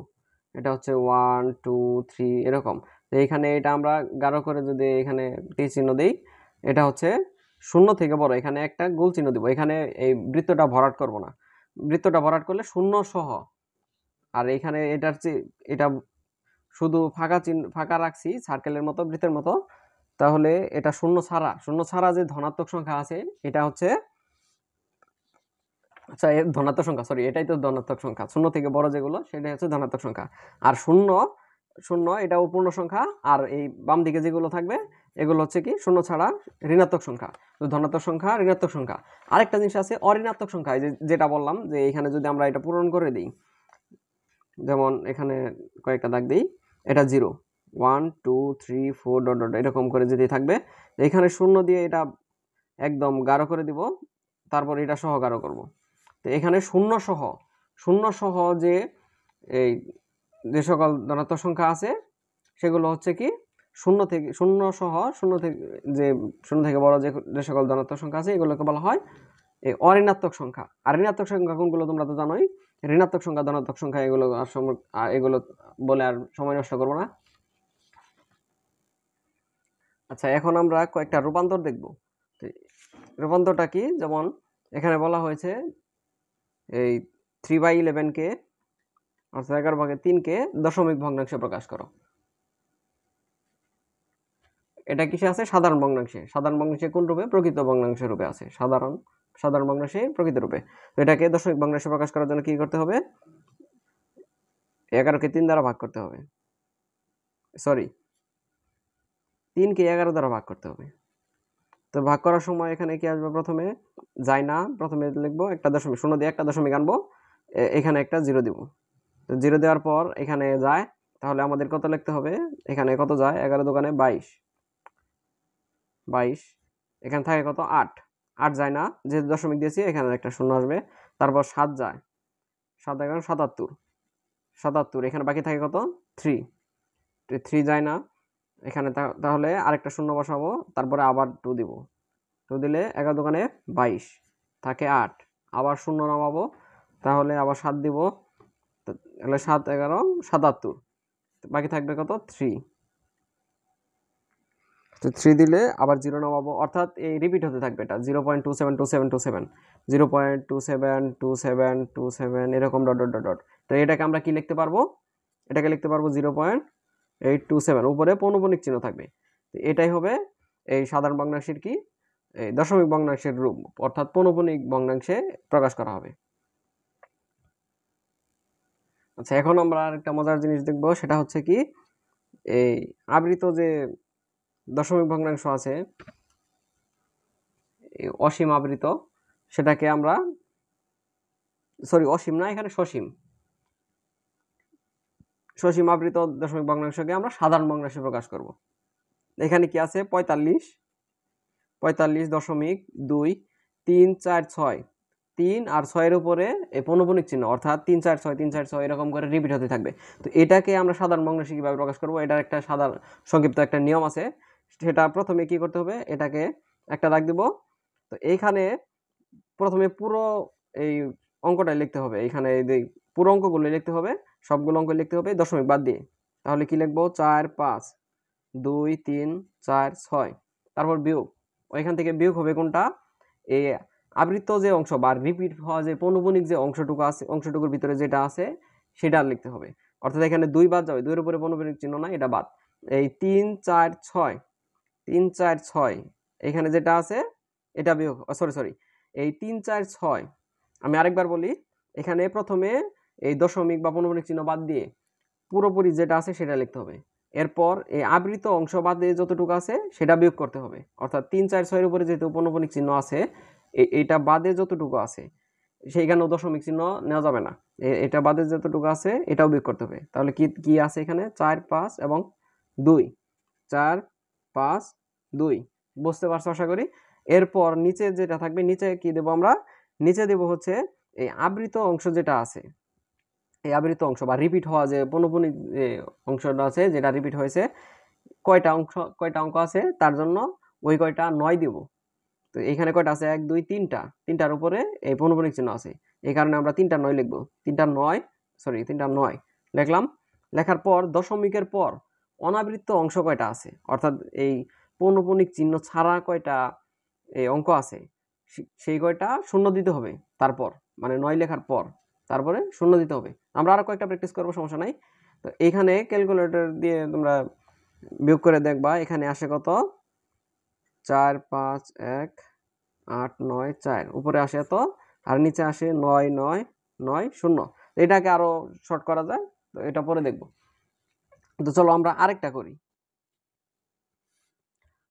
এটা হচ্ছে 1 2 3 এরকম। তো এখানে এটা আমরা গাঢ় করে যদি এখানে তীর চিহ্ন দেই, এটা হচ্ছে শূন্য থেকে বড়, এখানে একটা গোল চিহ্ন দিব। এখানে এই বৃত্তটা ভরাট করব না, বৃত্তটা ভরাট করলে শূন্য সহ। আর এখানে এটা শুধু ফাঁকা রাখছি সার্কেলের মতো, বৃত্তের মতো। তাহলে এটা শূন্য ছাড়া যে ধনাত্মক সংখ্যা আছে এটা হচ্ছে, আচ্ছা এর ধনাত্মক সংখ্যা, সরি এটাই তো ধনাত্মক সংখ্যা, শূন্য থেকে বড় যেগুলো সেটাই হচ্ছে ধনাত্মক সংখ্যা। আর শূন্য শূন্য এটাও পূর্ণ সংখ্যা। আর এই বাম দিকে যেগুলো থাকবে এগুলো হচ্ছে কি শূন্য ছাড়া ঋণাত্মক সংখ্যা। তো ধনাত্মক সংখ্যা, ঋণাত্মক সংখ্যা। আরেকটা জিনিস আছে অঋণাত্মক সংখ্যা, যেটা বললাম যে এখানে যদি আমরা এটা পূরণ করে দিই, যেমন এখানে কয়েকটা দাগ দিই, এটা 0 1 2 3 4 ডট ডট এরকম করে যদি থাকবে, এখানে শূন্য দিয়ে এটা একদম গাঢ় করে দিব, তারপর এটা সহ গাঢ় করব। তো এখানে শূন্য সহ যে এই যে সকল ধনাত্মক সংখ্যা আছে সেগুলো হচ্ছে কি শূন্য থেকে বড় যে সকল ধনাত্মক সংখ্যা আছে এগুলোকে বলা হয় এই অঋণাত্মক সংখ্যা। আর ঋণাত্মক সংখ্যা কোনগুলো তোমরা তো জানোই, ঋণাত্মক সংখ্যা, ধনাত্মক সংখ্যা, এগুলো বলে আর সময় নষ্ট করব না। আচ্ছা, এখন আমরা কয়েকটা রূপান্তর দেখব। রূপান্তরটা কি, যেমন এখানে বলা হয়েছে এই 3/11 কে, অর্থাৎ 11/3 কে দশমিক ভগ্নাংশে প্রকাশ করো। এটা কিসে আছে? সাধারণ ভগ্নাংশে। সাধারণ ভগ্নাংশে কোন রূপে? প্রকৃত ভগ্নাংশের রূপে আছে। সাধারণ ভগ্নাংশে প্রকৃত রূপে। তো এটাকে দশমিক ভগ্নাংশে প্রকাশ করার জন্য কি করতে হবে? 11 কে 3 দ্বারা ভাগ করতে হবে, সরি 3 কে 11 দ্বারা ভাগ করতে হবে। তো ভাগ করার সময় এখানে কি আসবে? প্রথমে যায় না, প্রথমে লিখবো একটা দশমিক, শূন্য দিয়ে একটা দশমিক আনবো, এখানে একটা 0 দিব। তো 0 দেওয়ার পর এখানে যায়, তাহলে আমাদের কত লিখতে হবে? এখানে কত যায়? 11 দোকানে 22, এখানে থাকে কত? 8 যায় না, যেহেতু দশমিক দিয়েছি এখানে একটা শূন্য আসবে। তারপর 7 যায়, 7 11 77, এখানে বাকি থাকে কত? 3 যায় না, এখানে তাহলে আরেকটা শূন্য বসাবো, তারপরে আবার 2 দিব। 2 দিলে 11 দোকানে 22, থাকে 8, আবার শূন্য নামাবো, তাহলে আবার 7 দিব, তাহলে 7 11 77, বাকি থাকবে কত? 3। তো 3 দিলে আবার 0 নামাবো, অর্থাৎ এই রিপিট হতে থাকবে, এটা 0.272727 0.272727 এরকম ডট ডট ডট ডট। তো এটাকে আমরা কি লিখতে পারবো? এটাকে লিখতে পারবো 0.827, উপরে পৌনঃপুনিক চিহ্ন থাকবে। তো এটাই হবে এই সাধারণ ভগ্নাংশের কি এই দশমিক ভগ্নাংশের রূপ, অর্থাৎ পৌনঃপুনিক ভগ্নাংশে প্রকাশ করা হবে। আচ্ছা, এখন আমরা আরেকটা মজার জিনিস দেখবো, সেটা হচ্ছে কি এই আবৃত যে দশমিক ভগ্নাংশ আছে, অসীম আবৃত, সেটাকে আমরা, সরি অসীম না, এখানে সসীম আবৃত দশমিক ভগ্নাংশকে আমরা সাধারণ ভগ্নাংশে প্রকাশ করব। এখানে কি আছে? 45.2, 3 আর 6 এর উপরে এই পৌনঃপুনিক চিহ্ন, অর্থাৎ 3 4 6 3 4 6 এরকম করে রিপিট হতে থাকবে। তো এটাকে আমরা সাধারণ ভগ্নাংশে কিভাবে প্রকাশ করব? এটার একটা সাধারণ সংক্ষিপ্ত একটা নিয়ম আছে, সেটা প্রথমে কি করতে হবে? এটাকে একটা দাগ দিব। তো এইখানে প্রথমে পুরো এই অঙ্কটাই লিখতে হবে। এইখানে পুরো অঙ্কগুলো লিখতে হবে, সবগুলো অঙ্ক লিখতে হবে দশমিক বাদ দিয়ে। তাহলে কি লিখবো? 4 5 2 3 4 6। তারপর বিয়োগ, ওইখান থেকে বিয়োগ হবে কোনটা? এই আবৃত যে অংশ বা রিপিট হওয়া যে পৌনঃপুনিক যে অংশটুকু আছে, অংশটুকুর ভিতরে যেটা আছে সেটা লিখতে হবে। অর্থাৎ এখানে 2 বাদ যাবে, 2 এর উপরে পৌনঃপুনিক চিহ্ন নাই, এটা বাদ। এই 3 4 6 3 4 6 এখানে যেটা আছে এটা বিয়োগ, সরি এই 3 4 6, আমি আরেকবার বলি, এখানে প্রথমে এই দশমিক বা পৌনঃপুনিক চিহ্ন বাদ দিয়ে পুরোপুরি যেটা আছে সেটা লিখতে হবে। এরপর এই আবৃত অংশ বাদে যতটুকু আছে সেটা বিয়োগ করতে হবে। অর্থাৎ 3 4 6 এর উপরে যেহেতু পৌনঃপুনিক চিহ্ন আছে, এইটা বাদে যতটুকু আছে সেইখানেও দশমিক চিহ্ন নেওয়া যাবে না। এটা বাদে যতটুকু আছে এটাও বিয়োগ করতে হবে। তাহলে কি কি আছে এখানে? 4 5 এবং 2, 4 5 2। বুঝতে পারছো আশা করি। এরপর নিচে যেটা থাকবে, নিচে কি দেবো আমরা? নিচে দেব হচ্ছে এই আবৃত অংশ যেটা আছে, এই আবৃত অংশ বা রিপিট হওয়া যে পৌনঃপুনিক যে অংশটা আছে যেটা রিপিট হয়েছে, কয়টা অঙ্ক আছে তার জন্য ওই কয়টা 9 দিব। তো এখানে কয়টা আছে? 1 2 3টা, তিনটার উপরে এই পৌনঃপুনিক চিহ্ন আছে, এই কারণে আমরা 3টা 9 লিখবো। 3টা 9 লিখলাম। লেখার পর দশমিকের পর অনাবৃত অংশ কয়টা আছে, অর্থাৎ এই পৌনঃপুনিক চিহ্ন ছাড়া কয়টা এই অঙ্ক আছে সেই কয়টা শূন্য দিতে হবে। তারপর মানে 9 লেখার পর তারপরে শূন্য দিতে হবে। আমরা আরো কয়েকটা প্র্যাকটিস করবো, সমস্যা নাই। তো এখানে ক্যালকুলেটর দিয়ে তোমরা বিয়োগ করে দেখবা, এখানে আসে কত? 4 5 1 8 9 4, উপরে আসে এত আর নিচে আসে 9 9 9 0। এটাকে আরো শর্ট করা যায়, তো এটা পরে দেখব। তো চলো আমরা আরেকটা করি।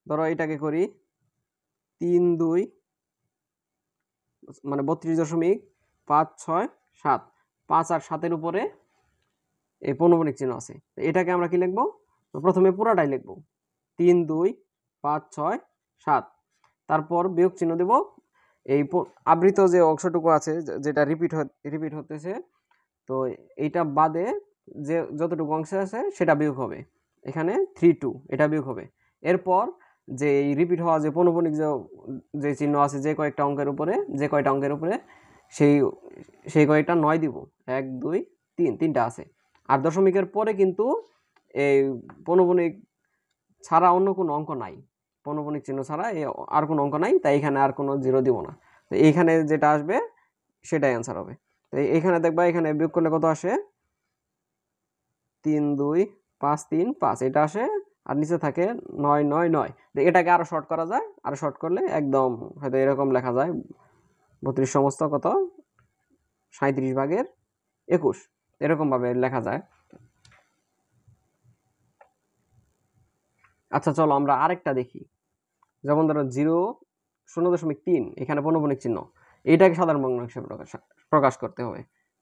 ধরো এটাকে করি 3 2 মানে 32.567, 5 আর 7 এর উপরে এই পৌনঃপুনিক চিহ্ন আছে। এটাকে আমরা কি লিখবো? প্রথমে পুরাটাই লিখবো, 3 2 5 6 7, তারপর বিয়োগ চিহ্ন দেব। এই আবৃত যে অংশটুকু আছে যেটা রিপিট হতেছে, তো এইটা বাদে যে যতটুকু অংশ আছে সেটা বিয়োগ হবে। এখানে 3 2 এটা বিয়োগ হবে। এরপর যে এই রিপিট হওয়া যে পৌনঃপুনিক যে চিহ্ন আছে যে কয়টা অঙ্কের উপরে সেই কয়টা 9 দিব। 1 2 3, তিনটা আছে। আর দশমিকের পরে কিন্তু এই পৌনঃপুনিক ছাড়া অন্য কোনো অঙ্ক নাই, পৌনঃপুনিক চিহ্ন ছাড়া আর কোনো অঙ্ক নাই, তাই এখানে আর কোনো জিরো দিব না। তো এইখানে যেটা আসবে সেটাই অ্যান্সার হবে। তো এইখানে দেখবা, এখানে বিয়োগ করলে কত আসে? 3 2 5 3 5 এটা আসে, আর নিচে থাকে 9 9 9। এটাকে আরো শর্ট করা যায়, আরো শর্ট করলে একদম হয়তো এরকম লেখা যায়, 32 সমস্ত কত 37/21, এরকম ভাবে লেখা যায়। আচ্ছা চলো আমরা আরেকটা দেখি। যেমন ধরো 0.3, এখানে পৌনঃপুনিক চিহ্ন, এইটাকে সাধারণ ভগ্নাংশে প্রকাশ করতে হবে।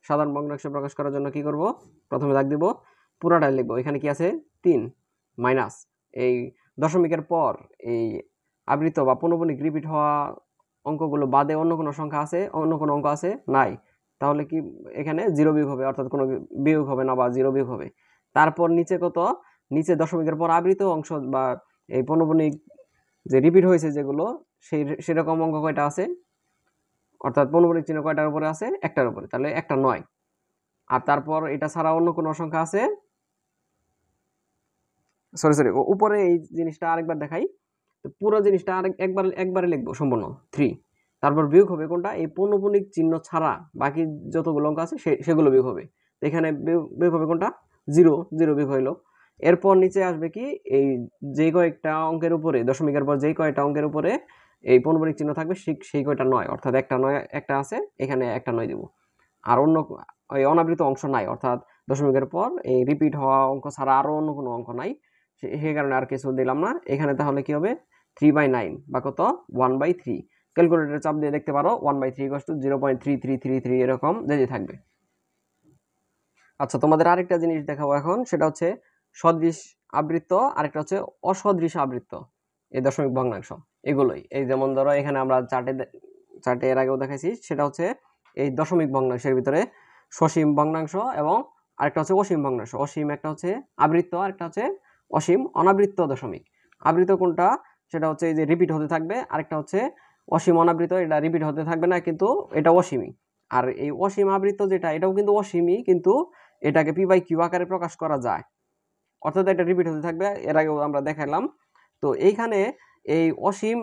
সাধারণ ভগ্নাংশে প্রকাশ করার জন্য কি করব? প্রথমে দাগ দিব, পুরাটাই লিখবো। এখানে কি আছে? 3 মাইনাস এই দশমিকের পর এই আবৃত বা পৌনঃপুনিক রিপিট হওয়া অঙ্কগুলো বাদে অন্য কোনো সংখ্যা আছে, অন্য কোনো অঙ্ক আছে? নাই। তাহলে কি এখানে 0 বিয়োগ হবে, অর্থাৎ কোনো বিয়োগ হবে না বা 0 বিয়োগ হবে। তারপর নিচে কত? নিচে দশমিকের পর আবৃত অংশ বা এই পৌনঃপুনিক যে রিপিট হয়েছে যেগুলো, সেরকম অঙ্ক কয়টা আছে, অর্থাৎ পৌনঃপুনিক চিহ্ন কয়টার উপরে আছে? একটার উপরে, তাহলে একটা 9। আর তারপর এটা ছাড়া অন্য কোনো সংখ্যা আছে? সরি উপরে এই জিনিসটা আরেকবার দেখাই। তো পুরো জিনিসটা একবারে লিখবো সম্পূর্ণ 3। তারপর বিয়োগ হবে কোনটা? এই পৌনঃপুনিক চিহ্ন ছাড়া বাকি যতগুলো অঙ্ক আছে সেগুলো বিয়োগ হবে। এখানে বিয়োগ হবে কোনটা? 0 বিয়োগ হইলো। এরপর নিচে আসবে কি? এই যে কয়েকটা অঙ্কের উপরে, দশমিকের পর যেই কয়টা অঙ্কের উপরে এই পৌনঃপুনিক চিহ্ন থাকবে সেই কয়টা 9, অর্থাৎ একটা 9 একটা আছে, এখানে একটা 9 দিব। আর অন্য ওই অনাবৃত অংশ নাই, অর্থাৎ দশমিকের পর এই রিপিট হওয়া অঙ্ক ছাড়া আরো অন্য কোনো অঙ্ক নাই, সেই কারণে আর কিছু দিলাম না এখানে। তাহলে কি হবে? 3/9 বা কত? 1/3। ক্যালকুলেটরে চাপ দিয়ে দেখতে পারো 1/3 = 0.3333 এরকম যেতে থাকবে। আচ্ছা তোমাদের আরেকটা জিনিস দেখাবো এখন, সেটা হচ্ছে সদৃশ আবৃত্ত, আরেকটা হচ্ছে অসদৃশ আবৃত্ত, এই দশমিক ভগ্নাংশ। এগুলোই এই যেমন ধরো এখানে আমরা চার্টে এর আগেও দেখাইছি, সেটা হচ্ছে এই দশমিক ভগ্নাংশের ভিতরে সসীম ভগ্নাংশ এবং আরেকটা হচ্ছে অসীম ভগ্নাংশ। অসীম একটা হচ্ছে আবৃত্ত, আরেকটা হচ্ছে অসীম অনাবৃত্ত দশমিক। আবৃত্ত কোনটা? সেটা হচ্ছে এই যে রিপিট হতে থাকবে, আরেকটা হচ্ছে অসীম অনাবৃত, এটা রিপিট হতে থাকবে না কিন্তু এটা অসীমই। আর এই অসীম আবৃত্ত যেটা, এটাও কিন্তু অসীমই, কিন্তু এটাকে পি বাই কিউ আকারে প্রকাশ করা যায়, অর্থাৎ এটা রিপিট হতে থাকবে। এর আগেও আমরা দেখালাম। তো এইখানে এই অসীম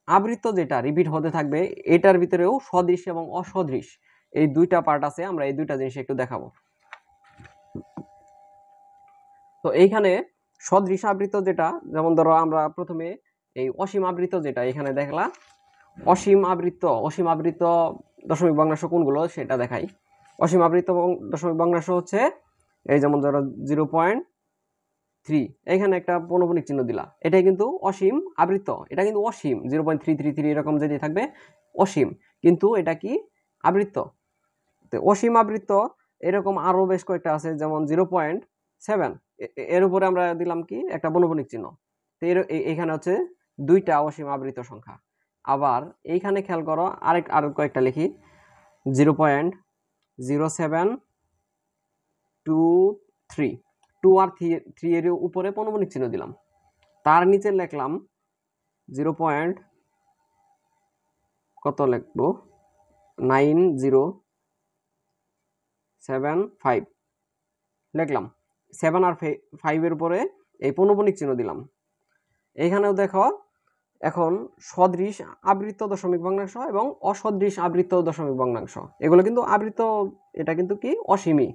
আবৃত্ত যেটা রিপিট হতে থাকবে, এটার ভিতরেও সদৃশ এবং অসদৃশ এই দুইটা পার্ট আছে। আমরা এই দুইটা জিনিস একটু দেখাবো। তো এইখানে সদৃশ আবৃত্ত যেটা, যেমন ধরো আমরা প্রথমে এই অসীম আবৃত্ত যেটা এখানে দেখলাম, অসীম আবৃত্ত দশমিক ভগ্নাংশ কোনগুলো সেটা দেখাই। অসীম আবৃত্ত দশমিক ভগ্নাংশ হচ্ছে এই যেমন ধরো 0.3, এখানে একটা পৌনঃপুনিক চিহ্ন দিলা, এটাই কিন্তু অসীম আবৃত্ত। এটা কিন্তু অসীম, 0.333 এরকম যদি থাকবে অসীম, কিন্তু এটা কি আবৃত্ত। তো অসীম আবৃত্ত এরকম আরো বেশ কয়েকটা আছে, যেমন 0.7, এর উপরে আমরা দিলাম কি একটা পৌনঃপুনিক চিহ্ন। তো এখানে হচ্ছে দুইটা অসীম আবৃত্ত সংখ্যা। আবার এইখানে খেয়াল করো, আর কয়েকটা লিখি, 0.0723, 2 আর 3 এর উপরে পৌনঃপুনিক চিহ্ন দিলাম। তার নিচে লিখলাম 0. কত লিখবো, 9075 লিখলাম। 7 আর 5 এর উপরে এই পৌনঃপুনিক চিহ্ন দিলাম। এইখানেও দেখো, এখন সদৃশ আবৃত্ত দশমিক ভগ্নাংশ এবং অসদৃশ আবৃত্ত দশমিক ভগ্নাংশ, এগুলো কিন্তু আবৃত্ত, এটা কিন্তু কি অসীমই,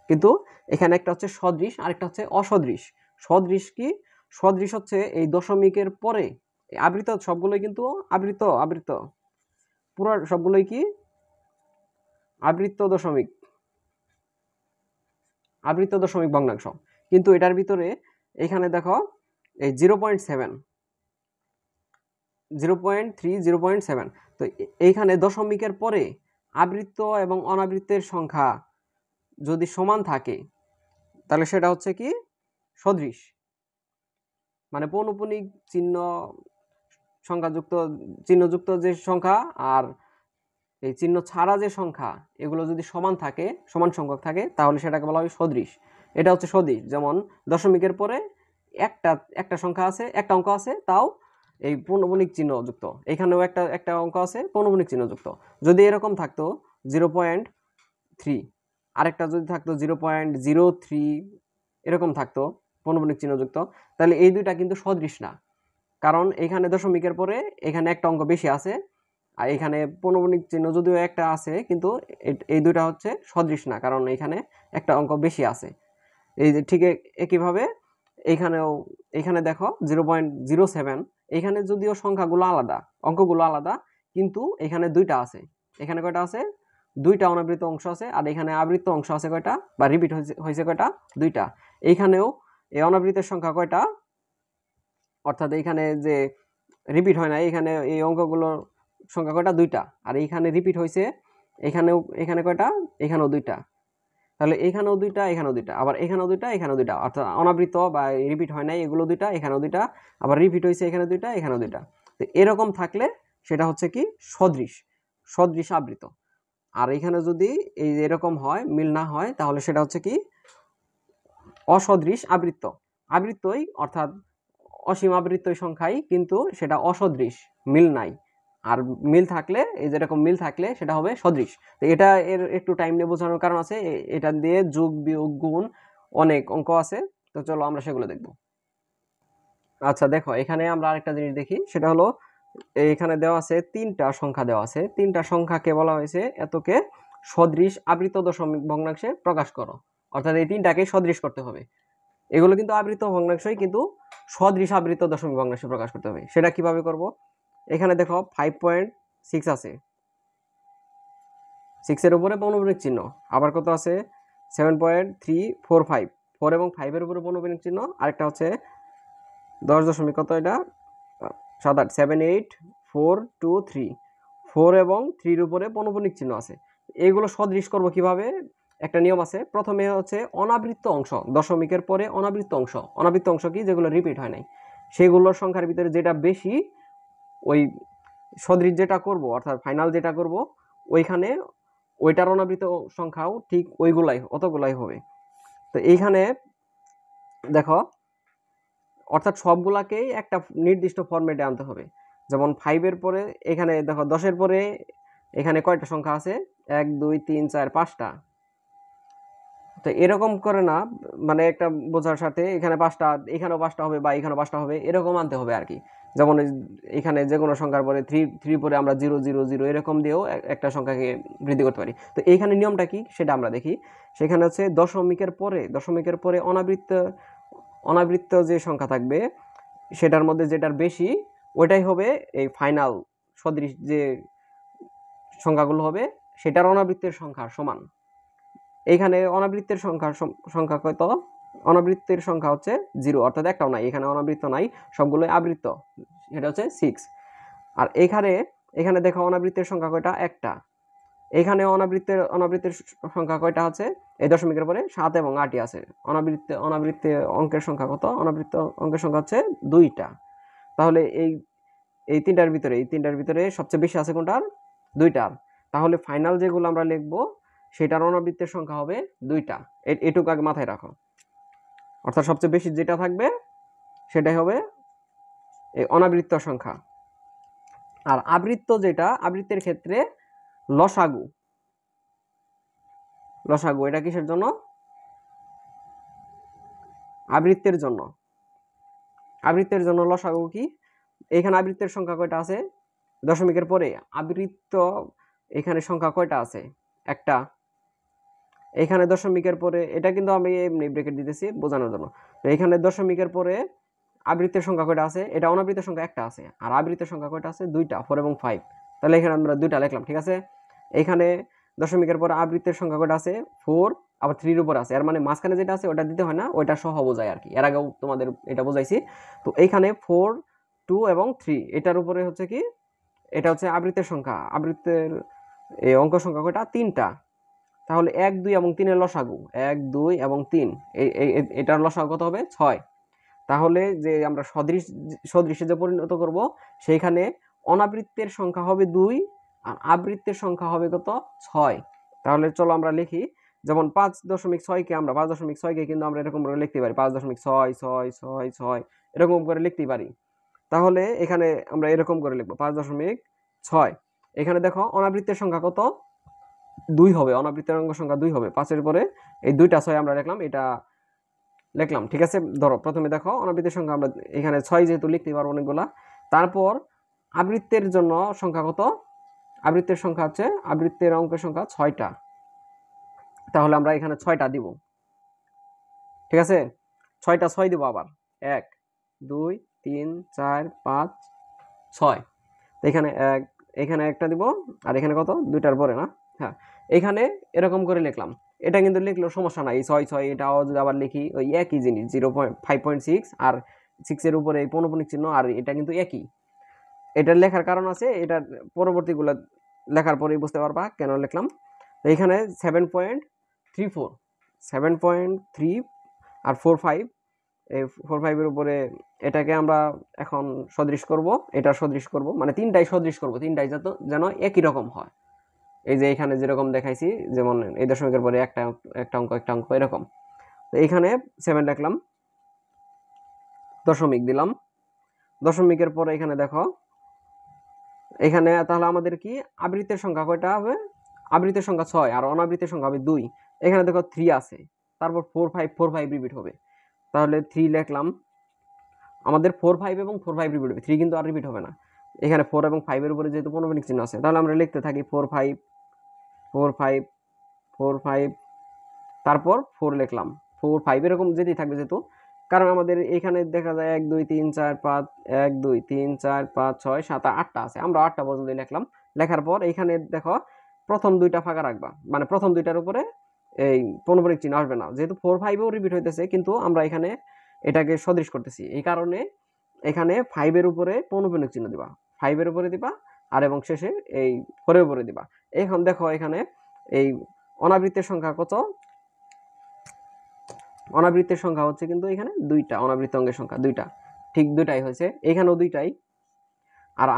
কিন্তু এখানে একটা হচ্ছে সদৃশ আর একটা হচ্ছে অসদৃশ। সদৃশ কি, সদৃশ হচ্ছে এই দশমিকের পরে আবৃত্ত সবগুলোই কিন্তু আবৃত্ত পুরো সবগুলোই কি আবৃত্ত দশমিক ভগ্নাংশ, কিন্তু এটার ভিতরে এখানে দেখো এই 0.7, 0.3, 0.7, তো এইখানে দশমিকের পরে আবৃত্ত এবং অনাবৃত্তের সংখ্যা যদি সমান থাকে তাহলে সেটা হচ্ছে কি সদৃশ, মানে পৌনঃপুনিক চিহ্নযুক্ত যে সংখ্যা আর এই চিহ্ন ছাড়া যে সংখ্যা, এগুলো যদি সমান সংখ্যক থাকে তাহলে সেটাকে বলা হয় সদৃশ। এটা হচ্ছে সদৃশ। যেমন দশমিকের পরে একটা সংখ্যা আছে, একটা অঙ্ক আছে, তাও এই পৌনঃপুনিক চিহ্নযুক্ত, এখানেও একটা অঙ্ক আছে পৌনঃপুনিক চিহ্নযুক্ত। যদি এরকম থাকতো 0.3, আরেকটা যদি থাকতো 0.03, এরকম থাকতো পৌনঃপুনিক চিহ্নযুক্ত, তাহলে এই দুইটা কিন্তু সদৃশ না, কারণ এখানে দশমিকের পরে এখানে একটা অঙ্ক বেশি আছে, আর এখানে পৌনঃপুনিক চিহ্ন যদিও একটা আছে, কিন্তু এই দুইটা হচ্ছে সদৃশ না, কারণ এখানে একটা অঙ্ক বেশি আছে। এই যে ঠিক একইভাবে এখানে দেখো 0.07, এখানে যদিও সংখ্যাগুলো আলাদা, অঙ্কগুলো আলাদা, কিন্তু এখানে দুইটা আছে। এখানে কয়টা আছে, দুইটা অনাবৃত অংশ আছে, আর এখানে আবৃত্ত অংশ আছে কয়টা, বা রিপিট হয়েছে কয়টা, দুইটা। এইখানেও এই অনাবৃতের সংখ্যা কয়টা, অর্থাৎ এইখানে যে রিপিট হয় না, এখানে এই অঙ্কগুলোর সংখ্যা কয়টা, দুইটা। আর এইখানে রিপিট হয়েছে, এখানে কয়টা, এখানেও দুইটা। তাহলে এখানেও দুইটা, এখানেও দুইটা, আবার এখানেও দুইটা, এখানেও দুইটা, অর্থাৎ অনাবৃত বা রিপিট হয় নাই এগুলো দুইটা, এখানেও দুইটা, আবার রিপিট হয়েছে এখানে দুইটা, এখানেও দুইটা। তো এরকম থাকলে সেটা হচ্ছে কি সদৃশ আবৃত। আর এখানে যদি এই এরকম হয়, মিল না হয়, তাহলে সেটা হচ্ছে কি অসদৃশ আবৃত্তই, অর্থাৎ অসীম আবৃত্তই সংখ্যাই, কিন্তু সেটা অসদৃশ, মিল নাই। আর মিল থাকলে, এই যেরকম মিল থাকলে সেটা হবে সদৃশ। তো এটা এর একটু টাইম নিয়ে বোঝানোর কারণ আছে, এটা দিয়ে যোগ বিয়োগ গুণ অনেক অঙ্ক আছে, তো চলো আমরা সেগুলো দেখব। আচ্ছা দেখো, এখানে আমরা আরেকটা জিনিস দেখি, সেটা হলো এখানে দেওয়া আছে তিনটা সংখ্যা দেওয়া আছে, তিনটা সংখ্যাকে বলা হয়েছে এতকে সদৃশ আবৃত দশমিক ভগ্নাংশে প্রকাশ করো, অর্থাৎ এই তিনটাকে সদৃশ করতে হবে। এগুলো কিন্তু আবৃত ভগ্নাংশই, কিন্তু সদৃশ আবৃত দশমিক ভগ্নাংশে প্রকাশ করতে হবে। সেটা কিভাবে করব, এখানে দেখো 5.6 আছে, 6 এর উপরে পৌনঃপুনিক চিহ্ন, আবার কত আছে 7.345, 4 এবং 5 এর উপরে পৌনঃপুনিক চিহ্ন, আরেকটা হচ্ছে 10 দশমিক কত, এটা 7, 7, 8, 4, 2, 3, 4 এবং 3 এর উপরে পৌনঃপুনিক চিহ্ন আছে। এইগুলো সদৃশ করব কিভাবে, একটা নিয়ম আছে। প্রথমে হচ্ছে অনাবৃত্ত অংশ, দশমিকের পরে অনাবৃত্ত অংশ কি, যেগুলো রিপিট হয় নাই, সেগুলোর সংখ্যার ভিতরে যেটা বেশি, ওই সদৃশ যেটা করব, অর্থাৎ ফাইনাল যেটা করব, ওইখানে ওইটার অনাবৃত্ত সংখ্যাও ঠিক অতগুলাই হবে। তো এইখানে দেখো, অর্থাৎ সবগুলাকেই একটা নির্দিষ্ট ফরম্যাটে আনতে হবে। যেমন 5 এর পরে এখানে দেখো 10 এর পরে এখানে কয়টা সংখ্যা আছে, 1 2 3 4 5টা। তো এরকম করে না, মানে একটা বোঝার সাথে এখানে 5টা, এখানেও 5টা হবে বা এখানেও 5টা হবে, এরকম আনতে হবে আর কি। যেমন এখানে যে কোনো সংখ্যার পরে 3 পরে আমরা 0 0 0 এরকম দিয়েও একটা সংখ্যাকে বৃদ্ধি করতে পারি। তো এইখানে নিয়মটা কি সেটা আমরা দেখি। সেখানে হচ্ছে দশমিকের পরে অনাবৃত্ত যে সংখ্যা থাকবে সেটার মধ্যে যেটার বেশি ওইটাই হবে এই ফাইনাল সদৃশ যে সংখ্যাগুলো হবে সেটার অনাবৃত্তের সংখ্যার সমান। এইখানে অনাবৃত্তের সংখ্যা কত? অনাবৃত্তের সংখ্যা হচ্ছে 0, অর্থাৎ একটাও নাই, এখানে অনাবৃত্ত নাই, সবগুলোই আবৃত্ত, সেটা হচ্ছে 6। আর এখানে দেখো অনাবৃত্তের সংখ্যা কয়টা? একটা। এখানে অনাবৃত্তের সংখ্যা কয়টা আছে? এই দশমিকের পরে 7 এবং 8ই আছে। অনাবৃত্ত অঙ্কের সংখ্যা কত? অনাবৃত্ত অঙ্কের সংখ্যা হচ্ছে 2টা। তাহলে এই তিনটার ভিতরে সবচেয়ে বেশি আছে কোনটার? 2টার। তাহলে ফাইনাল যেগুলো আমরা লিখবো সেটার অনাবৃত্তের সংখ্যা হবে 2টা। এটুকু আগে মাথায় রাখো। অর্থাৎ সবচেয়ে বেশি যেটা থাকবে সেটাই হবে এই অনাবৃত্ত সংখ্যা। আর আবৃত্তের ক্ষেত্রে লসাগু এটা কিসের জন্য? আবৃত্তের জন্য লসাগু কি? এখানে আবৃত্তের সংখ্যা কয়টা আছে? দশমিকের পরে আবৃত্ত এখানে সংখ্যা কয়টা আছে? একটা। এখানে দশমিকের পরে, এটা কিন্তু আমি এমনি ব্রেকেট দিতেছি বোঝানোর জন্য। তো এখানে দশমিকের পরে আবৃত্তের সংখ্যা কয়টা আছে? এটা অনাবৃত্তের সংখ্যা একটা আছে। আর আবৃত্তের সংখ্যা কয়টা আছে? 2টা, 4 এবং 5। তাহলে এখানে আমরা 2টা লিখলাম, ঠিক আছে। এখানে দশমিকের পরে আবৃত্তের সংখ্যা কয়টা আছে? 4, আবার 3 এর উপর আছে। এর মানে মাঝখানে যেটা আছে ওটা দিতে হয় না, ওইটা সহ বোঝায় আর কি। এর আগেও তোমাদের এটা বোঝাইছি। তো এইখানে 4, 2 এবং 3 এটার উপরে হচ্ছে কি, এটা হচ্ছে আবৃত্তের সংখ্যা। আবৃত্তের এই অঙ্ক সংখ্যা কয়টা? 3টা। তাহলে 1 2 এবং 3 এর লসাগু 1 2 এবং 3, এটার লসাগু কত হবে? 6। তাহলে যে আমরা সদৃশে যে পরিণত করব সেইখানে অনাবৃত্তের সংখ্যা হবে 2 আর আবৃত্তের সংখ্যা হবে কত? 6। তাহলে চলো আমরা লিখি। যেমন 5.6 কে আমরা 5.6 কে কিন্তু আমরা এরকম করে লিখতে পারি 5.66666 এরকম করে লিখতে পারি। তাহলে এখানে আমরা এরকম করে লিখবো 5.6। এখানে দেখো অনাবৃত্তের সংখ্যা কত? 2 হবে। অনাবৃত্তের অঙ্ক সংখ্যা 2 হবে। 5-এর পরে এই 2টা 6 আমরা লিখলাম, এটা লিখলাম, ঠিক আছে। ধরো প্রথমে দেখো অনাবৃত্তের সংখ্যা আমরা এখানে 6 যেহেতু লিখতে পারবো অনেকগুলা। তারপর আবৃত্তের জন্য সংখ্যা কত? আবৃত্তের সংখ্যা হচ্ছে আবৃত্তের অঙ্কের সংখ্যা 6টা। তাহলে আমরা এখানে 6টা দিব, ঠিক আছে। 6টা 6 দিব আবার 1 2 3 4 5 6। এখানে একটা দিব আর এখানে কত? 2টার পরে না? হ্যাঁ, এখানে এরকম করে লিখলাম। এটা কিন্তু লিখলেও সমস্যা নাই, 6 এটাও যদি আবার লিখি ওই একই জিনিস 5.6 আর 6 এর উপরে পৌনঃপুনিক চিহ্ন, আর এটা কিন্তু একই। এটার লেখার কারণ আছে, এটার পরবর্তীগুলো লেখার পরেই বুঝতে পারবা কেন লিখলাম। এইখানে 7.3 আর 4.5, এই 4.5 এর উপরে এটাকে আমরা এখন সদৃশ করব, এটা সদৃশ করব, মানে তিনটাই সদৃশ করব, তিনটাই যেন একই রকম হয়। এই যে এখানে যেরকম দেখাইছি, যেমন এই দশমিকের পরে একটা অঙ্ক এরকম। তো এখানে 7 লিখলাম, দশমিক দিলাম। দশমিকের পরে এখানে দেখো, এখানে তাহলে আমাদের কি আবৃত্তের সংখ্যা কয়টা হবে? আবৃত্তের সংখ্যা 6 আর অনাবৃত্তের সংখ্যা হবে 2। এখানে দেখো 3 আছে, তারপর 4 5 রিপিট হবে। তাহলে 3 লিখলাম। আমাদের 4 5 এবং 4 5 রিপিট হবে, 3 কিন্তু আর রিপিট হবে না। এখানে 4 এবং 5 এর উপরে যেহেতু পৌনঃপুনিক চিহ্ন আছে, তাহলে আমরা লিখতে থাকি 4 5 4 5 4 5, তারপর 4 লিখলাম। 4 5 এরকম যেতেই থাকবে যেহেতু, কারণ আমাদের এখানে দেখা যায় 1 2 3 4 5 1 2 3 4 5 6 7 8টা আছে, আমরা 8টা পর্যন্ত লিখলাম। লেখার পর এখানে দেখো প্রথম 2টা ফাঁকা রাখবা, মানে প্রথম 2টার উপরে এই পৌনঃপুনিক চিহ্ন আসবে না, যেহেতু 4 5 এও রিপিট হইতেছে, কিন্তু আমরা এখানে এটাকে সদৃশ করতেছি, এই কারণে এখানে 5 এর উপরে পৌনঃপুনিক চিহ্ন দিবা, 5 এর উপরে দিবা, আর এবং শেষে এই 4 এর উপরে দিবা। এখন দেখো এখানে এই অনাবৃত্তের সংখ্যা কত? অনাবৃত্তের সংখ্যা হচ্ছে কিন্তু এখানে 2টা, অনাবৃত্ত অঙ্কের সংখ্যা 2টা, ঠিক 2টাই হয়েছে, এখানেও 2টাই। আর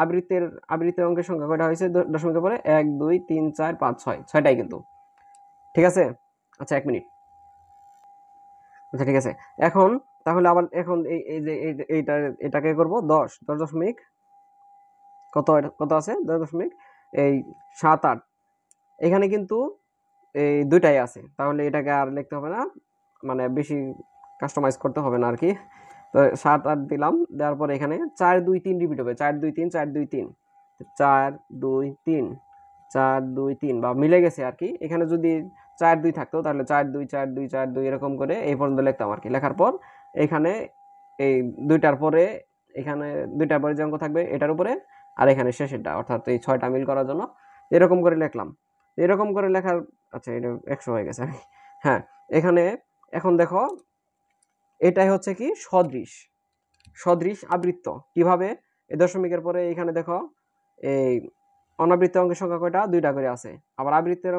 আবৃত্তের অঙ্কের সংখ্যা কয়টা হয়েছে দশমিকের পরে? 1 2 3 4 5 6, 6টাই কিন্তু, ঠিক আছে। আচ্ছা 1 মিনিট। আচ্ছা ঠিক আছে, এখন তাহলে আবার এখন এই যে এটাকে করব 10 দশমিক কত কত আছে 10 দশমিক এই 7 8, এখানে কিন্তু এই দুইটাই আছে, তাহলে এটাকে আর লিখতে হবে না, মানে বেশি কাস্টমাইজ করতে হবে না আর কি। তো 7 8 দিলাম, দেওয়ার পরে এখানে 4 2 3 রিপিট হবে, 4 2 3 4 2 3 4 2 3 4 2 3 বা মিলে গেছে আর কি। এখানে যদি 4 2 থাকতো তাহলে 4 2 4 2 4 2 এরকম করে এই পর্যন্ত লিখতাম আর কি। লেখার পর এখানে এই দুইটার পরে, এখানে দুইটার পরে যে অঙ্ক থাকবে এটার উপরে, আর এখানে শেষেরটা, অর্থাৎ এই 6টা মিল করার জন্য এরকম করে লিখলাম। এরকম করে লেখার, আচ্ছা এটা 100 হয়ে গেছে। হ্যাঁ, এখানে এখন দেখো এটাই হচ্ছে কি সদৃশ, সদৃশ আবৃত্ত। কিভাবে? এই দশমিকের পরে এখানে দেখো এই অনাবৃত্ত অঙ্কের সংখ্যা কয়টা? 2টা করে আছে। আবার আবৃত্তের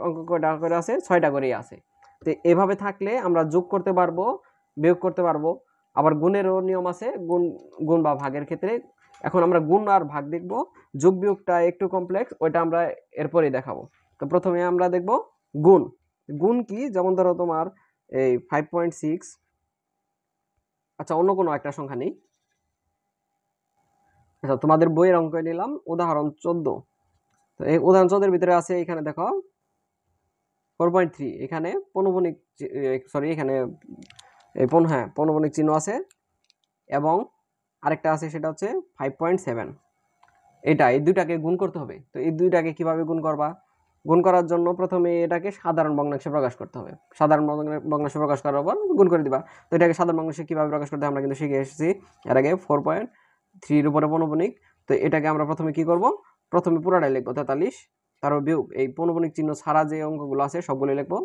অঙ্ক কয়টা করে আছে? 6টা করেই আছে। তো এভাবে থাকলে আমরা যোগ করতে পারবো, বিয়োগ করতে পারবো। আবার গুণেরও নিয়ম আছে, গুণ গুণ বা ভাগের ক্ষেত্রে। এখন আমরা গুণ আর ভাগ দেখব, যোগ বিয়োগটা একটু কমপ্লেক্স, ওইটা আমরা এরপরেই দেখাবো। তো প্রথমে আমরা দেখব গুণ। গুণ কি? যেমন ধরো তোমার এই 5.6, আচ্ছা অন্য কোনো একটা সংখ্যা নেই, আচ্ছা তোমাদের বইয়ের অঙ্ক নিলাম উদাহরণ 14। তো এই উদাহরণ 14 ভিতরে আছে, এখানে দেখো 4.3, এখানে পৌনঃপুনিক, সরি এখানে হ্যাঁ পৌনঃপুনিক চিহ্ন আছে, এবং আরেকটা আছে সেটা হচ্ছে 5.7। এটা এই দুইটাকে গুণ করতে হবে। তো এই দুইটাকে কিভাবে গুণ করবা? গুণ করার জন্য প্রথমে এটাকে সাধারণ ভগ্নাংশে প্রকাশ করতে হবে। সাধারণ ভগ্নাংশে প্রকাশ করার পর গুণ করে দিবা। তো এটাকে সাধারণ ভগ্নাংশে কিভাবে প্রকাশ করতে হয় আমরা কিন্তু শিখে এসেছি এর আগে, 4.3 এর উপরে পৌনঃপুনিক। তো এটাকে আমরা প্রথমে কি করব? প্রথমে পুরাটাই লিখবো 43, তারপর বিয়োগ এই পৌনঃপুনিক চিহ্ন ছাড়া যে অঙ্কগুলো আছে সবগুলো লিখবো,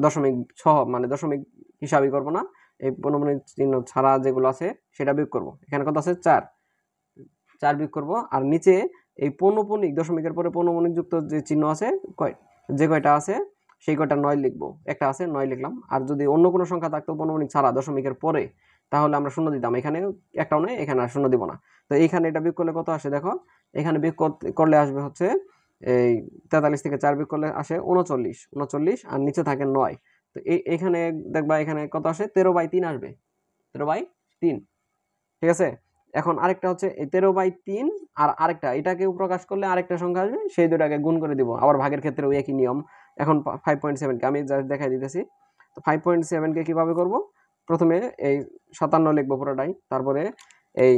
দশমিক সহ, মানে দশমিক হিসাবই করব না, এই পৌনঃপুনিক চিহ্ন ছাড়া যেগুলো আছে সেটা বিয়োগ করব। এখানে কত আছে? 4, 4 বিয়োগ করব। আর নিচে এই পৌনঃপুনিক, দশমিকের পরে পৌনঃপুনিক যুক্ত যে চিহ্ন আছে, যে কয়টা আছে সেই কয়টা 9 লিখবো। একটা আছে 9 লিখলাম। আর যদি অন্য কোনো সংখ্যা থাকতো পৌনঃপুনিক ছাড়া দশমিকের পরে, তাহলে আমরা শূন্য দিতাম। এখানে একটাও নেই, এখানে আর শূন্য দিব না। তো এইখানে এটা বিয়োগ করলে কত আসে দেখো, এখানে বিয়োগ করলে আসবে হচ্ছে এই 43 থেকে 4 বিয়োগ করলে আসে 39, 39, আর নিচে থাকে 9। তো এখানে দেখবা এখানে কত আসে? 13/3 আসবে, 13/3। ঠিক আছে। এখন আরেকটা হচ্ছে এই 13/3, আর আরেকটা এটাকেও প্রকাশ করলে আরেকটা সংখ্যা আসবে, সেই দুটাকে গুণ করে দিব। আবার ভাগের ক্ষেত্রেও একই নিয়ম। এখন 5.7 কে আমি জাস্ট দেখাই দিতেছি। তো 5.7 কে কিভাবে করব? প্রথমে এই 57 লিখবো পুরোটাই, তারপরে এই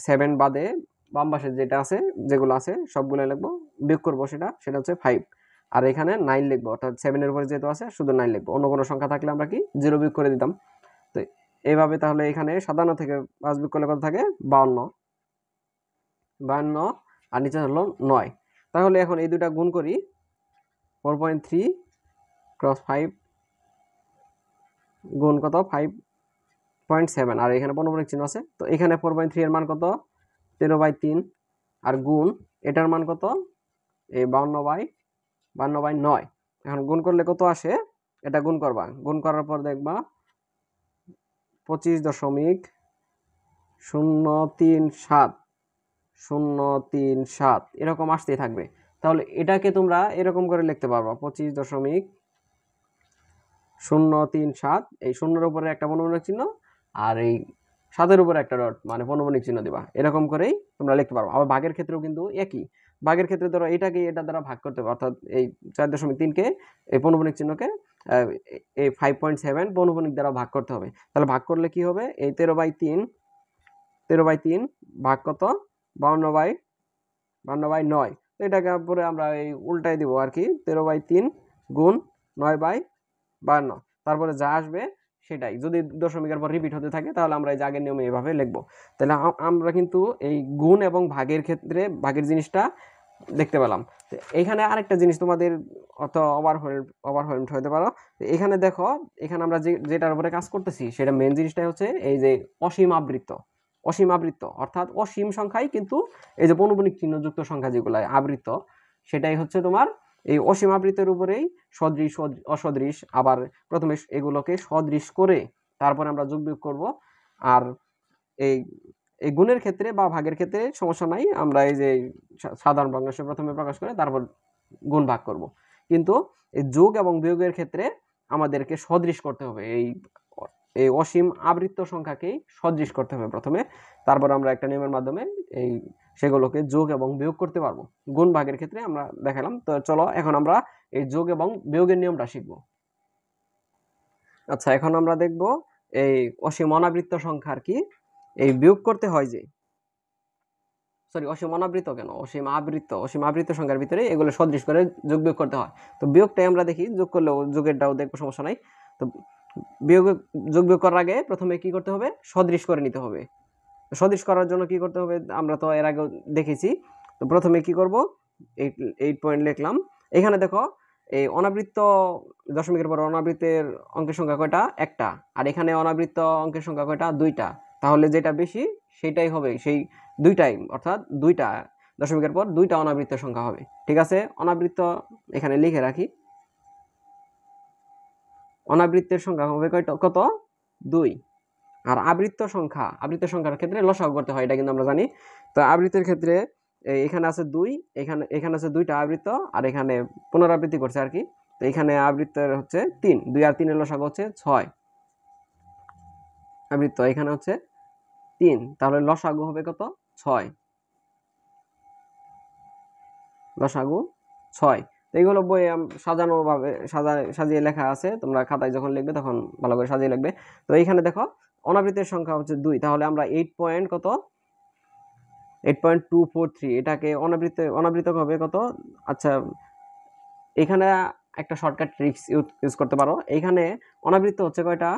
7 বাদে বাম পাশে যেটা আছে, যেগুলো আছে সবগুলো লিখবো, বিয়োগ করবো সেটা হচ্ছে 5। আর এখানে 9 লিখবো, অর্থাৎ 7 এর উপরে যেহেতু আছে শুধু 9 লিখবো। অন্য কোনো সংখ্যা থাকলে আমরা কি 0 বিয়োগ করে দিতাম। তো এইভাবে তাহলে এখানে 57 থেকে 5 বিয়োগ করলে কত থাকে? 52, 52, আর নিচে হলো 9। তাহলে এখন এই দুটা গুণ করি, 4.3 ক্রস 5 গুণ কত? 5.7, আর এখানে পৌনঃপুনিক চিহ্ন আছে। তো এখানে 4.3 এর মান কত? 13/3, আর গুণ এটার মান কত? এই 52/9। এখন গুণ করলে কত আসে? এটা গুণ করবা, গুণ করার পর দেখবা 25.037 এরকম আসতেই থাকবে। তাহলে এটাকে তোমরা এরকম করে লিখতে পারবা, 25.037, এই শূন্যের উপরে একটা পৌনঃপুনিক চিহ্ন, আর এই 7-এর উপরে একটা ডট, মানে পৌনঃপুনিক চিহ্ন দিবা। এরকম করেই তোমরা লিখতে পারো। আবার ভাগের ক্ষেত্রেও কিন্তু একই। ভাগের ক্ষেত্রে ধরো এটাকে এটা দ্বারা ভাগ করতে হবে, অর্থাৎ এই 4.3 কে এই পৌনঃপুনিক চিহ্নকে এই 5.7 পৌনঃপুনিক দ্বারা ভাগ করতে হবে। তাহলে ভাগ করলে কি হবে? এই 13/3 ভাগ কত? 52/9। তো এটাকে পরে আমরা এই উল্টাই দিব আর কি, 13/3 গুণ 9/52। তারপরে যা আসবে সেটাই, যদি দশমিকের পর রিপিট হতে থাকে তাহলে আমরা এই আগের নিয়মে এভাবে লিখবো। তাহলে আমরা কিন্তু এই গুণ এবং ভাগের ক্ষেত্রে ভাগের জিনিসটা দেখতে পেলাম। এইখানে আরেকটা জিনিস তোমাদের অত ওভারওয়েলমড হতে পারো। এখানে দেখো, এখানে আমরা যেটার উপরে কাজ করতেছি সেটা মেন জিনিসটাই হচ্ছে এই যে অসীম আবৃত্ত। অসীম আবৃত্ত অর্থাৎ অসীম সংখ্যাই কিন্তু এই যে পৌনঃপুনিক চিহ্নযুক্ত সংখ্যা যেগুলো আবৃত্ত, সেটাই হচ্ছে তোমার এই অসীম আবৃত্তের উপরেই সদৃশ, অসদৃশ, আবার প্রথমে এগুলোকে সদৃশ করে তারপরে আমরা যোগ বিয়োগ করব। আর এই এই গুণের ক্ষেত্রে বা ভাগের ক্ষেত্রে সমস্যা নাই, আমরা এই যে সাধারণ ভগ্নাংশ প্রথমে প্রকাশ করে তারপর গুণ ভাগ করব। কিন্তু এই যোগ এবং বিয়োগের ক্ষেত্রে আমাদেরকে সদৃশ করতে হবে, এই এই অসীম আবৃত্ত সংখ্যাকেই সদৃশ করতে হবে প্রথমে, তারপর আমরা একটা নিয়মের মাধ্যমে এই সেগুলোকে যোগ এবং বিয়োগ করতে পারবো। গুণ ভাগের ক্ষেত্রে আমরা দেখালাম। তো চলো এখন আমরা এই যোগ এবং বিয়োগের নিয়মটা শিখব। আচ্ছা, এখন আমরা দেখব এই অসীম অনাবৃত্ত সংখ্যার কি এই বিয়োগ করতে হয় যে, সরি অসীম অনাবৃত কেন, অসীম আবৃত্ত সংখ্যার ভিতরে এগুলো সদৃশ করে যোগ বিয়োগ করতে হয়। তো বিয়োগটাই আমরা দেখি, যোগ করলেও যোগেরটাও দেখবো, সমস্যা নাই। তো যোগ বিয়োগ করার আগে প্রথমে কি করতে হবে, সদৃশ করে নিতে হবে। সদৃশ করার জন্য কি করতে হবে আমরা তো এর আগেও দেখেছি। তো প্রথমে কি করব, 8 পয়েন্ট লিখলাম। এখানে দেখো এই অনাবৃত্ত দশমিকের পর অনাবৃত্তের অঙ্কের সংখ্যা কয়টা, একটা। আর এখানে অনাবৃত্ত অঙ্কের সংখ্যা কয়টা, দুইটা। তাহলে যেটা বেশি সেটাই হবে সেই দুইটাই, অর্থাৎ দুইটা দশমিকের পর দুইটা অনাবৃত্তের সংখ্যা হবে। ঠিক আছে, অনাবৃত্ত এখানে লিখে রাখি। অনাবৃত্তের সংখ্যা হবে কত, 2। আর আবৃত্তের সংখ্যার ক্ষেত্রে লসাগু করতে হয়, এটা কিন্তু আমরা জানি। তো আবৃত্তের ক্ষেত্রে এখানে আছে 2, এখানে আছে দুইটা আবৃত্ত, আর এখানে পুনরাবৃত্তি করছে আর কি। তো এখানে আবৃত্তের হচ্ছে 3, 2 আর 3 এর লসাগু হচ্ছে 6 আবৃত্ত, এখানে হচ্ছে 3, তাহলে লসাগু হবে কত, 6, লসাগু 6। তো এইগুলো বই সাজানো ভাবে সাজিয়ে লেখা আছে, তোমরা খাতায় যখন লিখবে তখন ভালো করে সাজিয়ে লিখবে। তো এইখানে দেখো অনাবৃত্তের সংখ্যা হচ্ছে 2, তাহলে আমরা 8 পয়েন্ট কত, 8.243 এটাকে অনাবৃত্ত হবে কত। আচ্ছা, এখানে একটা শর্টকাট ট্রিক্স ইউজ করতে পারো। এখানে অনাবৃত্ত হচ্ছে কয়টা,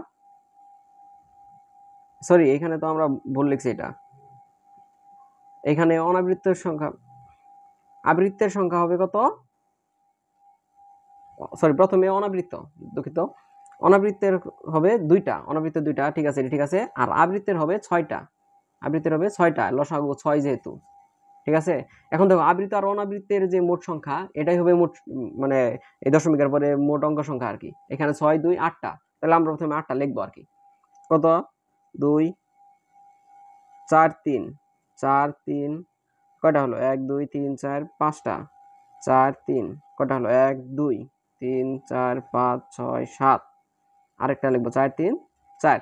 সরি এখানে তো আমরা ভুল লিখছি, এটা এখানে অনাবৃত্তের সংখ্যা, আবৃত্তের সংখ্যা হবে কত, সরি প্রথমে অনাবৃত্ত, দুঃখিত, অনাবৃত্তের হবে দুইটা, অনাবৃত্তের দুইটা, ঠিক আছে ঠিক আছে। আর আবৃত্তের হবে 6টা, আবৃত্তের হবে 6টা, লসাগু 6 যেহেতু। ঠিক আছে, এখন দেখো আবৃত্ত আর অনাবৃত্তের যে মোট সংখ্যা এটাই হবে মোট, মানে এই দশমিকের পরে মোট অঙ্ক সংখ্যা আর কি। এখানে 6 2 8টা, তাহলে আমরা প্রথমে 8টা লিখবো আর কি। কত, 2 4 3 4 3 কয়টা হলো, 1 2 3 4 5টা, 4 3 কয়টা হলো, 1 2 3 4 5 6 7, আরেকটা লিখবো 4 3 4।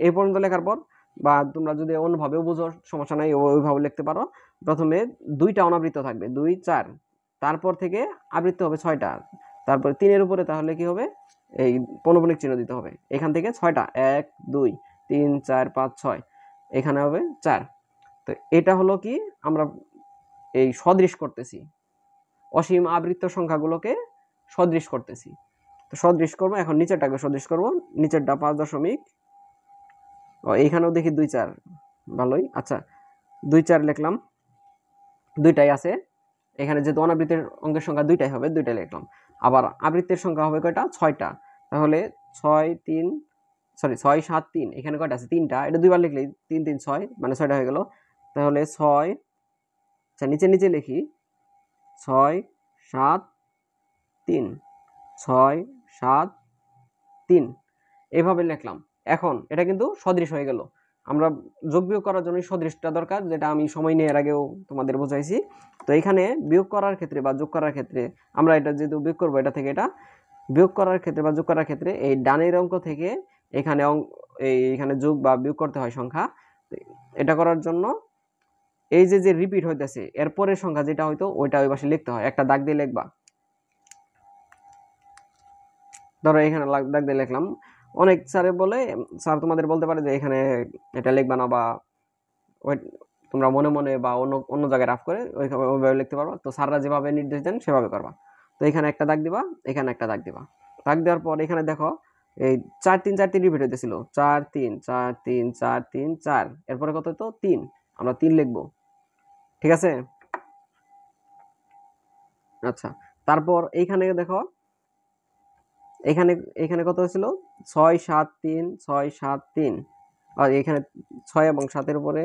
এই পর্যন্ত লেখার পর, বা তোমরা যদি অন্যভাবেও বুঝো সমস্যা নাই, ওইভাবে লিখতে পারো। প্রথমে দুইটা অনাবৃত্ত থাকবে, 2 4, তারপর থেকে আবৃত্ত হবে 6টা, তারপর 3-এর উপরে তাহলে কি হবে, এই পৌনঃপুনিক চিহ্ন দিতে হবে। এখান থেকে 6টা, 1 2 3 4 5 6, এখানে হবে 4। তো এটা হলো কি, আমরা এই সদৃশ করতেছি, অসীম আবৃত্ত সংখ্যাগুলোকে সদৃশ করতেছি। তো সদৃশ করবো, এখন নিচেরটাকে সদৃশ করবো। নিচেরটা 5 দশমিক, এইখানেও দেখি 2 4, ভালোই। আচ্ছা, 2 4 লিখলাম, দুইটাই আছে। এখানে যেহেতু অনাবৃত্তের অঙ্কের সংখ্যা দুইটাই হবে, দুইটাই লিখলাম। আবার আবৃত্তের সংখ্যা হবে কয়টা, 6টা, তাহলে 6 3, সরি 6 7 3, এখানে কয়টা আছে, 3টা, এটা দুইবার লিখলেই 3 3 6, মানে 6টা হয়ে গেল। তাহলে 6, আচ্ছা নিচে নিচে লিখি, 6 7 3, 6 7 3, এইভাবে লিখলাম। এখন এটা কিন্তু সদৃশ হয়ে গেল। আমরা যোগ বিয়োগ করার জন্য সদৃশটা দরকার, যেটা আমি সময় নিয়ে এর আগেও তোমাদের বোঝাইছি। তো এখানে বিয়োগ করার ক্ষেত্রে বা যোগ করার ক্ষেত্রে আমরা এটা যেহেতু বিয়োগ করবো, এটা থেকে এটা বিয়োগ করার ক্ষেত্রে বা যোগ করার ক্ষেত্রে এই ডানের অঙ্ক থেকে এখানে এইখানে যোগ বা বিয়োগ করতে হয় সংখ্যা। এটা করার জন্য এই যে রিপিট হইতেছে এরপরের সংখ্যা যেটা হয়তো ওইটা ওই পাশে লিখতে হয়, একটা দাগ দিয়ে লিখবা। ধরো এখানে দাগ দিয়ে লিখলাম। অনেক স্যারে বলে, স্যার তোমাদের বলতে পারে যে এখানে এটা লিখবা না, বা তোমরা মনে মনে বা অন্য অন্য জায়গায় রাফ করে ওইভাবে লিখতে পারবা। তো স্যাররা যেভাবে নির্দেশ দেন সেভাবে করবা। তো এখানে একটা দাগ দিবা, এখানে একটা দাগ দিবা। দাগ দেওয়ার পর এখানে দেখো এই 4 3 4 3 রিপিট হইতেছিল, 4 3 4 3 4 3 4, এরপরে কত হতো, 3, আমরা 3 লিখবো। ঠিক আছে, আচ্ছা। তারপর এইখানে দেখো, এখানে এখানে কত হয়েছিল, 6 7 3 6 7 3, আর এখানে 6 এবং 7-এর উপরে,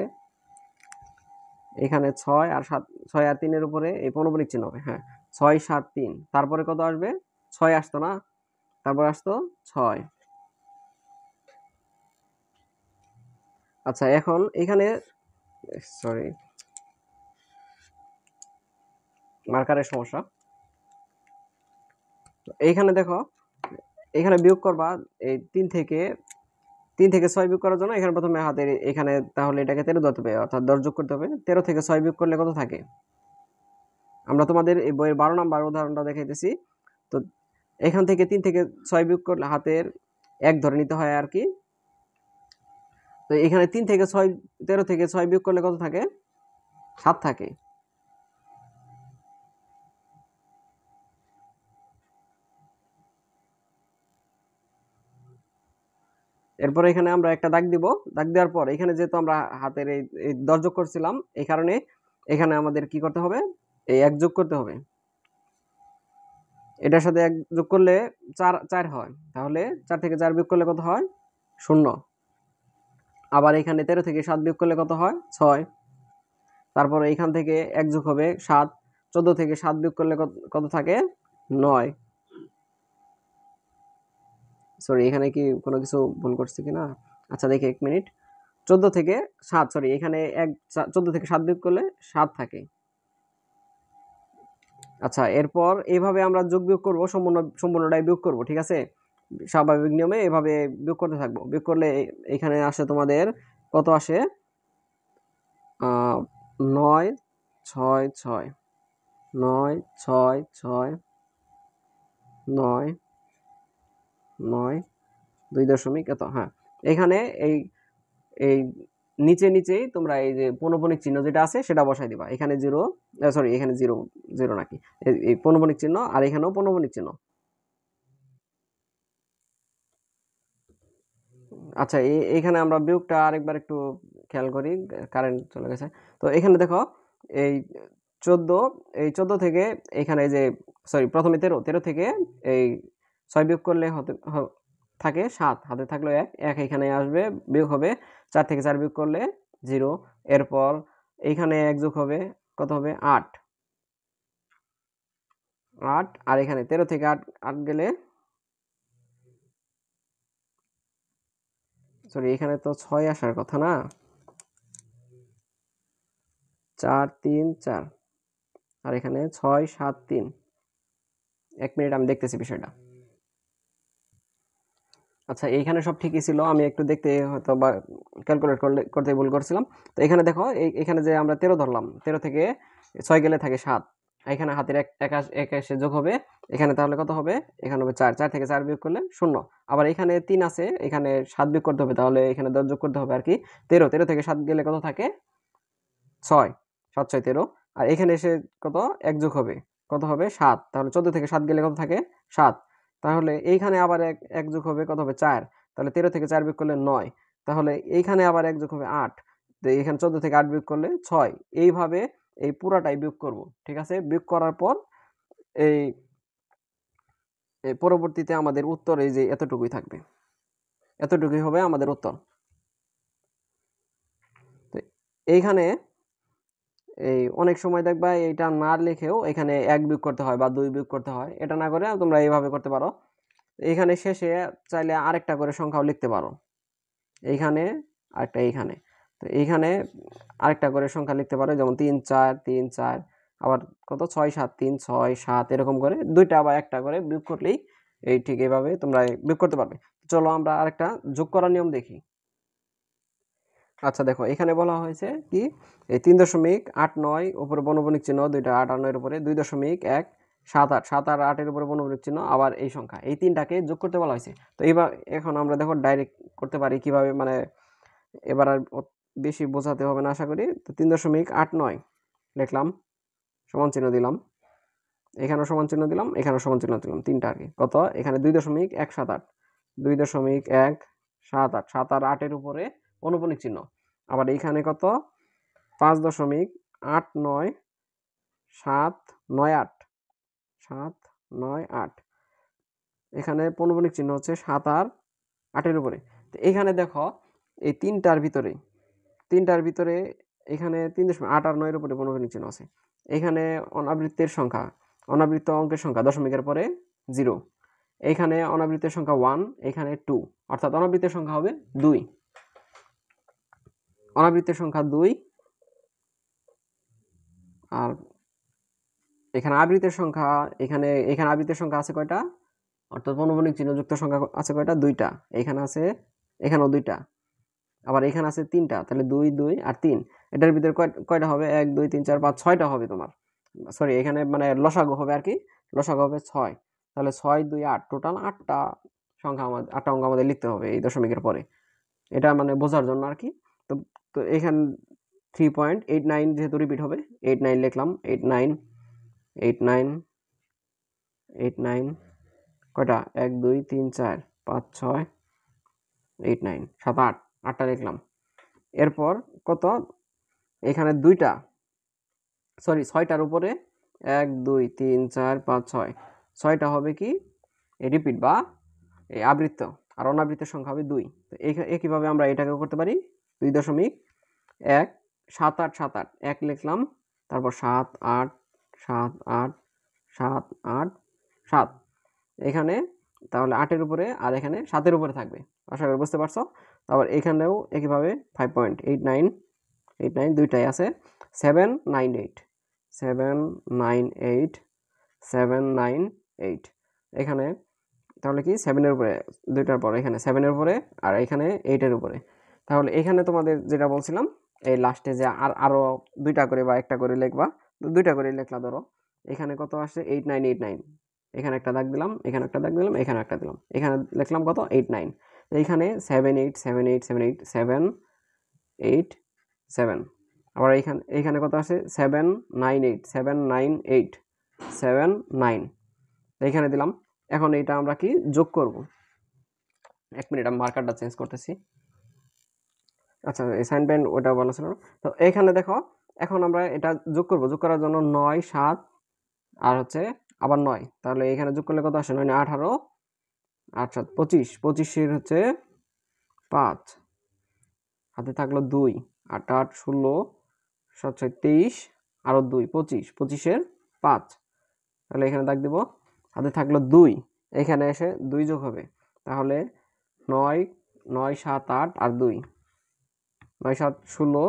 এখানে 6 আর 7, 6 আর 3-এর উপরে এই পৌনঃপুনিক চিহ্ন হবে। হ্যাঁ, 6 7 3, তারপরে কত আসবে, 6 আসতো না, তারপর আসতো 6। আচ্ছা, এখন এখানে, সরি মার্কারের সমস্যা। এইখানে দেখো, এখানে বিয়োগ করবা এই 3 থেকে 3 থেকে 6 বিয়োগ করার জন্য এখানে প্রথমে হাতের এখানে তাহলে এটাকে 13 ধরতে হবে, অর্থাৎ 10 যোগ করতে হবে। 13 থেকে 6 বিয়োগ করলে কত থাকে? আমরা তোমাদের এই বইয়ের 12 নাম্বার উদাহরণটা দেখাইতেছি। তো এখান থেকে 3 থেকে 6 বিয়োগ করলে হাতের 1 ধরে নিতে হয় আর কি। তো এখানে 3 থেকে 6 13 থেকে 6 বিয়োগ করলে কত থাকে? 7 থাকে। এরপর এখানে আমরা একটা দাগ দিব। দাগ দেওয়ার পর এখানে যেহেতু আমরা হাতের এই 10 যোগ করছিলাম, এই কারণে এখানে আমাদের কি করতে হবে? এই 1 যোগ করতে হবে। এটার সাথে 1 যোগ করলে 4 হয়। তাহলে 4 থেকে 4 বিয়োগ করলে কত হয়? 0। আবার এখানে 13 থেকে 7 বিয়োগ করলে কত হয়? 6। তারপর এখান থেকে 1 যোগ হবে 7। 14 থেকে 7 বিয়োগ করলে কত থাকে? 9। সরি, এখানে কি কোনো কিছু ভুল করছি কিনা? আচ্ছা দেখি 1 মিনিট। 14 থেকে 7, সরি, এখানে 14 থেকে 7 বিয়োগ করলে 7 থাকে। আচ্ছা, এরপর এইভাবে আমরা যোগ বিয়োগ করব, সম্পূর্ণটাই বিয়োগ করব, ঠিক আছে? স্বাভাবিক নিয়মে এভাবে বিয়োগ করতে থাকবো। বিয়োগ করলে এখানে আসে তোমাদের কত আসে? 9 6 6 9 6 6 9 9 2 দশমিক এত। হ্যাঁ, এখানে এই এই নিচেই তোমরা এই যে পৌনঃপুনিক চিহ্ন যেটা আছে সেটা বসাই দিবা। এখানে 0, সরি, এখানে 0 0 নাকি, এই পৌনঃপুনিক চিহ্ন, আর এখানেও পৌনঃপুনিক চিহ্ন। আচ্ছা, এইখানে আমরা বিয়োগটা আরেকবার একটু খেয়াল করি, কারেন্ট চলে গেছে। তো এখানে দেখো এই 14, এই 14 থেকে এখানে যে, সরি, প্রথমে 13 থেকে এই 6 বিয়োগ করলে থাকে 7, হাতে থাকলো 1, এখানে আসবে, বিয়োগ হবে। 4 থেকে 4 বিয়োগ করলে 0। এরপর এইখানে 1 যোগ হবে, কত হবে? 8। আর এখানে 13 থেকে 8 গেলে, সরি, এখানে তো 6 আসার কথা না? 4 3 4, আর এখানে 6 7 3। 1 মিনিট, আমি দেখতেছি বিষয়টা। আচ্ছা, এইখানে সব ঠিকই ছিল, আমি একটু দেখতে হয়তো বা ক্যালকুলেট করতে ভুল করছিলাম। তো এখানে দেখো, এখানে যে আমরা 13 ধরলাম, 13 থেকে 6 গেলে থাকে 7। এখানে হাতের এক এসে যোগ হবে, এখানে তাহলে কত হবে? এখানে হবে 4। 4 থেকে 4 বিয়োগ করলে 0। আবার এখানে 3 আছে, এখানে 7 বিয়োগ করতে হবে, তাহলে এখানে 10 যোগ করতে হবে আর কি। 13 থেকে 7 গেলে কত থাকে? 6। 7 6 13। আর এখানে এসে কত? 1 যোগ হবে, কত হবে? 7। তাহলে 14 থেকে 7 গেলে কত থাকে? 7। তাহলে এইখানে আবার এক যোগ হবে, কত হবে? 4। তাহলে 13 থেকে 4 বিয়োগ করলে 9। তাহলে এইখানে আবার 1 যোগ হবে 8। তো এখানে 14 থেকে 8 বিয়োগ করলে 6। এইভাবে এই পুরাটাই বিয়োগ করব, ঠিক আছে? বিয়োগ করার পর এই পরবর্তীতে আমাদের উত্তর এই যে এতটুকুই থাকবে, এতটুকুই হবে আমাদের উত্তর। তো এইখানে এই অনেক সময় দেখবা এইটা না লিখেও এখানে 1 বিয়োগ করতে হয় বা 2 বিয়োগ করতে হয়। এটা না করে তোমরা এইভাবে করতে পারো। এখানে শেষে চাইলে আরেকটা করে সংখ্যাও লিখতে পারো। এইখানে আরেকটা, এইখানে। তো এইখানে আরেকটা করে সংখ্যা লিখতে পারো, যেমন 3 4 3 4, আবার কত? 6 7 3 6 7, এরকম করে দুইটা বা একটা করে বিয়োগ করলেই এই ঠিক এইভাবে তোমরা বিয়োগ করতে পারবে। চলো আমরা আরেকটা যোগ করার নিয়ম দেখি। আচ্ছা দেখো, এখানে বলা হয়েছে কি, এই 3.89 উপরে বর্ণপণিক চিহ্ন, দুইটা 8 আর 9 এর উপরে 2.1 7 8, 7 আর 8 এর উপরে বর্ণপণিক চিহ্ন, আবার এই সংখ্যা, এই তিনটাকে যোগ করতে বলা হয়েছে। তো এখন আমরা দেখো ডাইরেক্ট করতে পারি কিভাবে, মানে এবার আর বেশি বোঝাতে হবে না আশা করি। তো 3.89 লিখলাম, সমান চিহ্ন দিলাম, এখানেও সমান চিহ্ন দিলাম, এখানেও সমান চিহ্ন দিলাম, তিনটা আর কি। কত? এখানে 2.178, 2.178, 7 আর 8 এর উপরে অনুপণিক চিহ্ন। আবার এইখানে কত? 5.89 7 9 8, 7 9 8। এখানে পৌনঃপুনিক চিহ্ন হচ্ছে 7 আর 8 এর উপরে। তো এখানে দেখো, এই তিনটার ভিতরে এখানে 3.8 আর 9 এর উপরে পৌনঃপুনিক চিহ্ন আছে। এখানে অনাবৃত্তের সংখ্যা, অনাবৃত্ত অঙ্কের সংখ্যা দশমিকের পরে 0। এখানে অনাবৃত্তের সংখ্যা 1, এখানে 2, অর্থাৎ অনাবৃত্তের সংখ্যা হবে 2। অনাবৃত্তের সংখ্যা 2। আর এখানে আবৃত্তের সংখ্যা, এখানে আবৃত্তের সংখ্যা আছে কয়টা? অর্থাৎ পৌনঃপুনিক চিহ্নযুক্ত সংখ্যা আছে কয়টা? 2টা। এখানে আছে এখানেও 2টা, আবার এখানে আছে 3টা, তাহলে 2 2 আর 3। এটার ভিতরে কয়টা হবে? 1 2 3 4 5 6টা হবে তোমার। সরি, এখানে মানে লসাগু হবে আর কি, লসাগু হবে 6। তাহলে 6 2 8, টোটাল 8টা সংখ্যা আমাদের, 8টা অঙ্ক আমাদের লিখতে হবে এই দশমিকের পরে। এটা মানে বোঝার জন্য আর কি। তো তো এখানে 3.89 যেহেতু রিপিট হবে, 8 9 লিখলাম, 8 9 8 9 8 9, কয়টা? 1 2 3 4 5 6 8 9 7 8, 8টা লিখলাম। এরপর কত? এখানে 2টা, সরি 6টার উপরে 1 2 3 4 5 6, 6টা হবে কি রিপিট বা এই আবৃত্ত, আর অনাবৃত্ত সংখ্যা হবে 2। তো একইভাবে আমরা এটাকেও করতে পারি। 2.1 7 8 7 8, 1 লিখলাম, তারপর 7 8 7 8 7 8 7, এখানে তাহলে 8-এর উপরে আর এখানে 7-এর উপরে থাকবে, আশা করি বুঝতে পারছো। তারপর এখানেও একইভাবে 5.89 8 9 দুইটাই আছে, 7 9 8 7 9 8 7 9 8, এখানে তাহলে কি 7-এর উপরে, দুইটার পর এখানে 7-এর উপরে আর এখানে 8-এর উপরে। তাহলে এখানে তোমাদের যেটা বলছিলাম, এই লাস্টে যে আরো 2টা করে বা 1টা করে লিখবা, 2টা করে লিখলা ধরো। এখানে কত আসছে? 8 9 8 9, এখানে একটা দাগ দিলাম, এখানে একটা দাগ দিলাম, এখানে একটা দিলাম, এখানে লিখলাম কত? 8 9। এইখানে 7 8 7 8 7 8 7 8 7, আবার এইখানে কত আসে? 7 9 8 7 9 8 7 9, এইখানে দিলাম। এখন এইটা আমরা কি যোগ করব? 1 মিনিট, আমি মার্কারটা চেঞ্জ করতেছি। আচ্ছা, অ্যাসাইনমেন্ট ওটা বলা ছিল না। তো এখানে দেখো, এখন আমরা এটা যোগ করব। যোগ করার জন্য 9 7 আর হচ্ছে আবার 9, তাহলে এখানে যোগ করলে কত আসে? 9 18 8 7 25, 25-এর হচ্ছে 5, হাতে থাকলো 2, 8 8 16 7 6 23, আরো 2 25, 25-এর 5, তাহলে এখানে দাগ দিব। হাতে থাকলো 2, এখানে এসে 2 যোগ হবে, তাহলে 9 9 7 8 আর 2, 9 7 16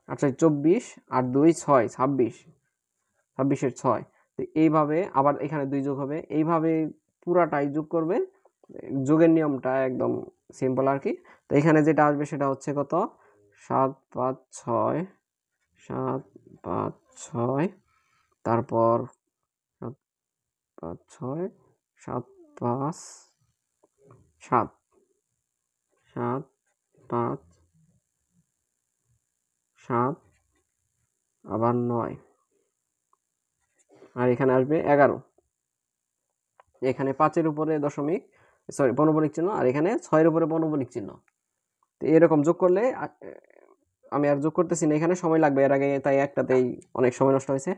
8 4 24 আর 2 6 26, 26-এর 6। তো এইভাবে আবার এখানে 2 যোগ হবে, এইভাবে পুরাটাই যোগ করবে। যোগের নিয়মটা একদম সিম্পল আর কি। তো এখানে যেটা আসবে সেটা হচ্ছে কত? 7 5 6 7 5 6, তারপর 7 5 6 7 5 7 7 5 7, আবার 9, আর এখানে আসবে 11। এখানে 5-এর উপরে দশমিক, সরি পনবনিক চিহ্ন, আর এখানে 6-এর উপরে পনবনিক চিহ্ন। তো এরকম যোগ করলে, আমি আর যোগ করতেছি না, এখানে সময় লাগবে এর আগে, তাই একটাতেই অনেক সময় নষ্ট হয়েছে।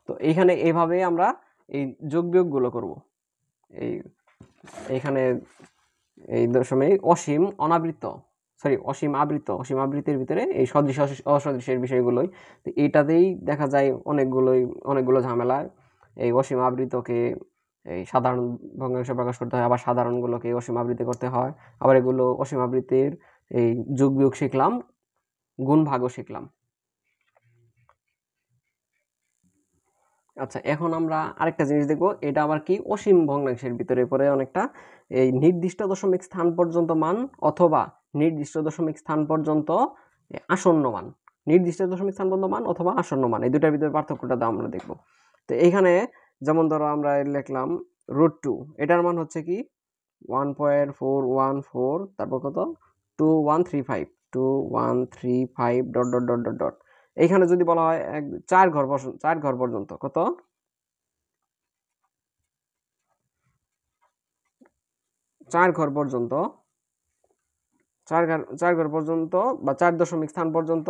তো এইখানে এইভাবে আমরা এই যোগ বিয়োগগুলো করব। এইখানে এই দশমিক অসীম অনাবৃত্ত, সরি অসীম আবৃত্ত, অসীম আবৃত্তির ভিতরে এই সদৃশ অসদৃশের বিষয়গুলোই। তো এইটাতেই দেখা যায় অনেকগুলো ঝামেলা। এই অসীম আবৃত্তকে এই সাধারণ ভগ্নাংশে প্রকাশ করতে হয়, আবার সাধারণগুলোকে অসীম আবৃত্তি করতে হয়, আবার এগুলো অসীম আবৃত্তির এই যোগ বিয়োগ শিখলাম, গুণ ভাগও শিখলাম। আচ্ছা, এখন আমরা আরেকটা জিনিস দেখব, এটা আবার কি অসীম ভগ্নাংশের ভিতরে পড়ে অনেকটা। এই নির্দিষ্ট দশমিক স্থান পর্যন্ত মান অথবা নির্দিষ্ট দশমিক স্থান পর্যন্ত আসন্ন মান, নির্দিষ্ট দশমিক স্থান পর্যন্ত মান অথবা আসন্ন মান, এই দুটার ভিতরে পার্থক্যটা আমরা দেখব। তো এইখানে যেমন ধরো আমরা লিখলাম √2, এটার মান হচ্ছে কি 1.414, তারপর কত 2135 2135 dot dot dot dot dot. এইখানে যদি বলা হয় 4 ঘর পর্যন্ত কত? 4 ঘর পর্যন্ত, 4 ঘর পর্যন্ত বা 4 দশমিক স্থান পর্যন্ত।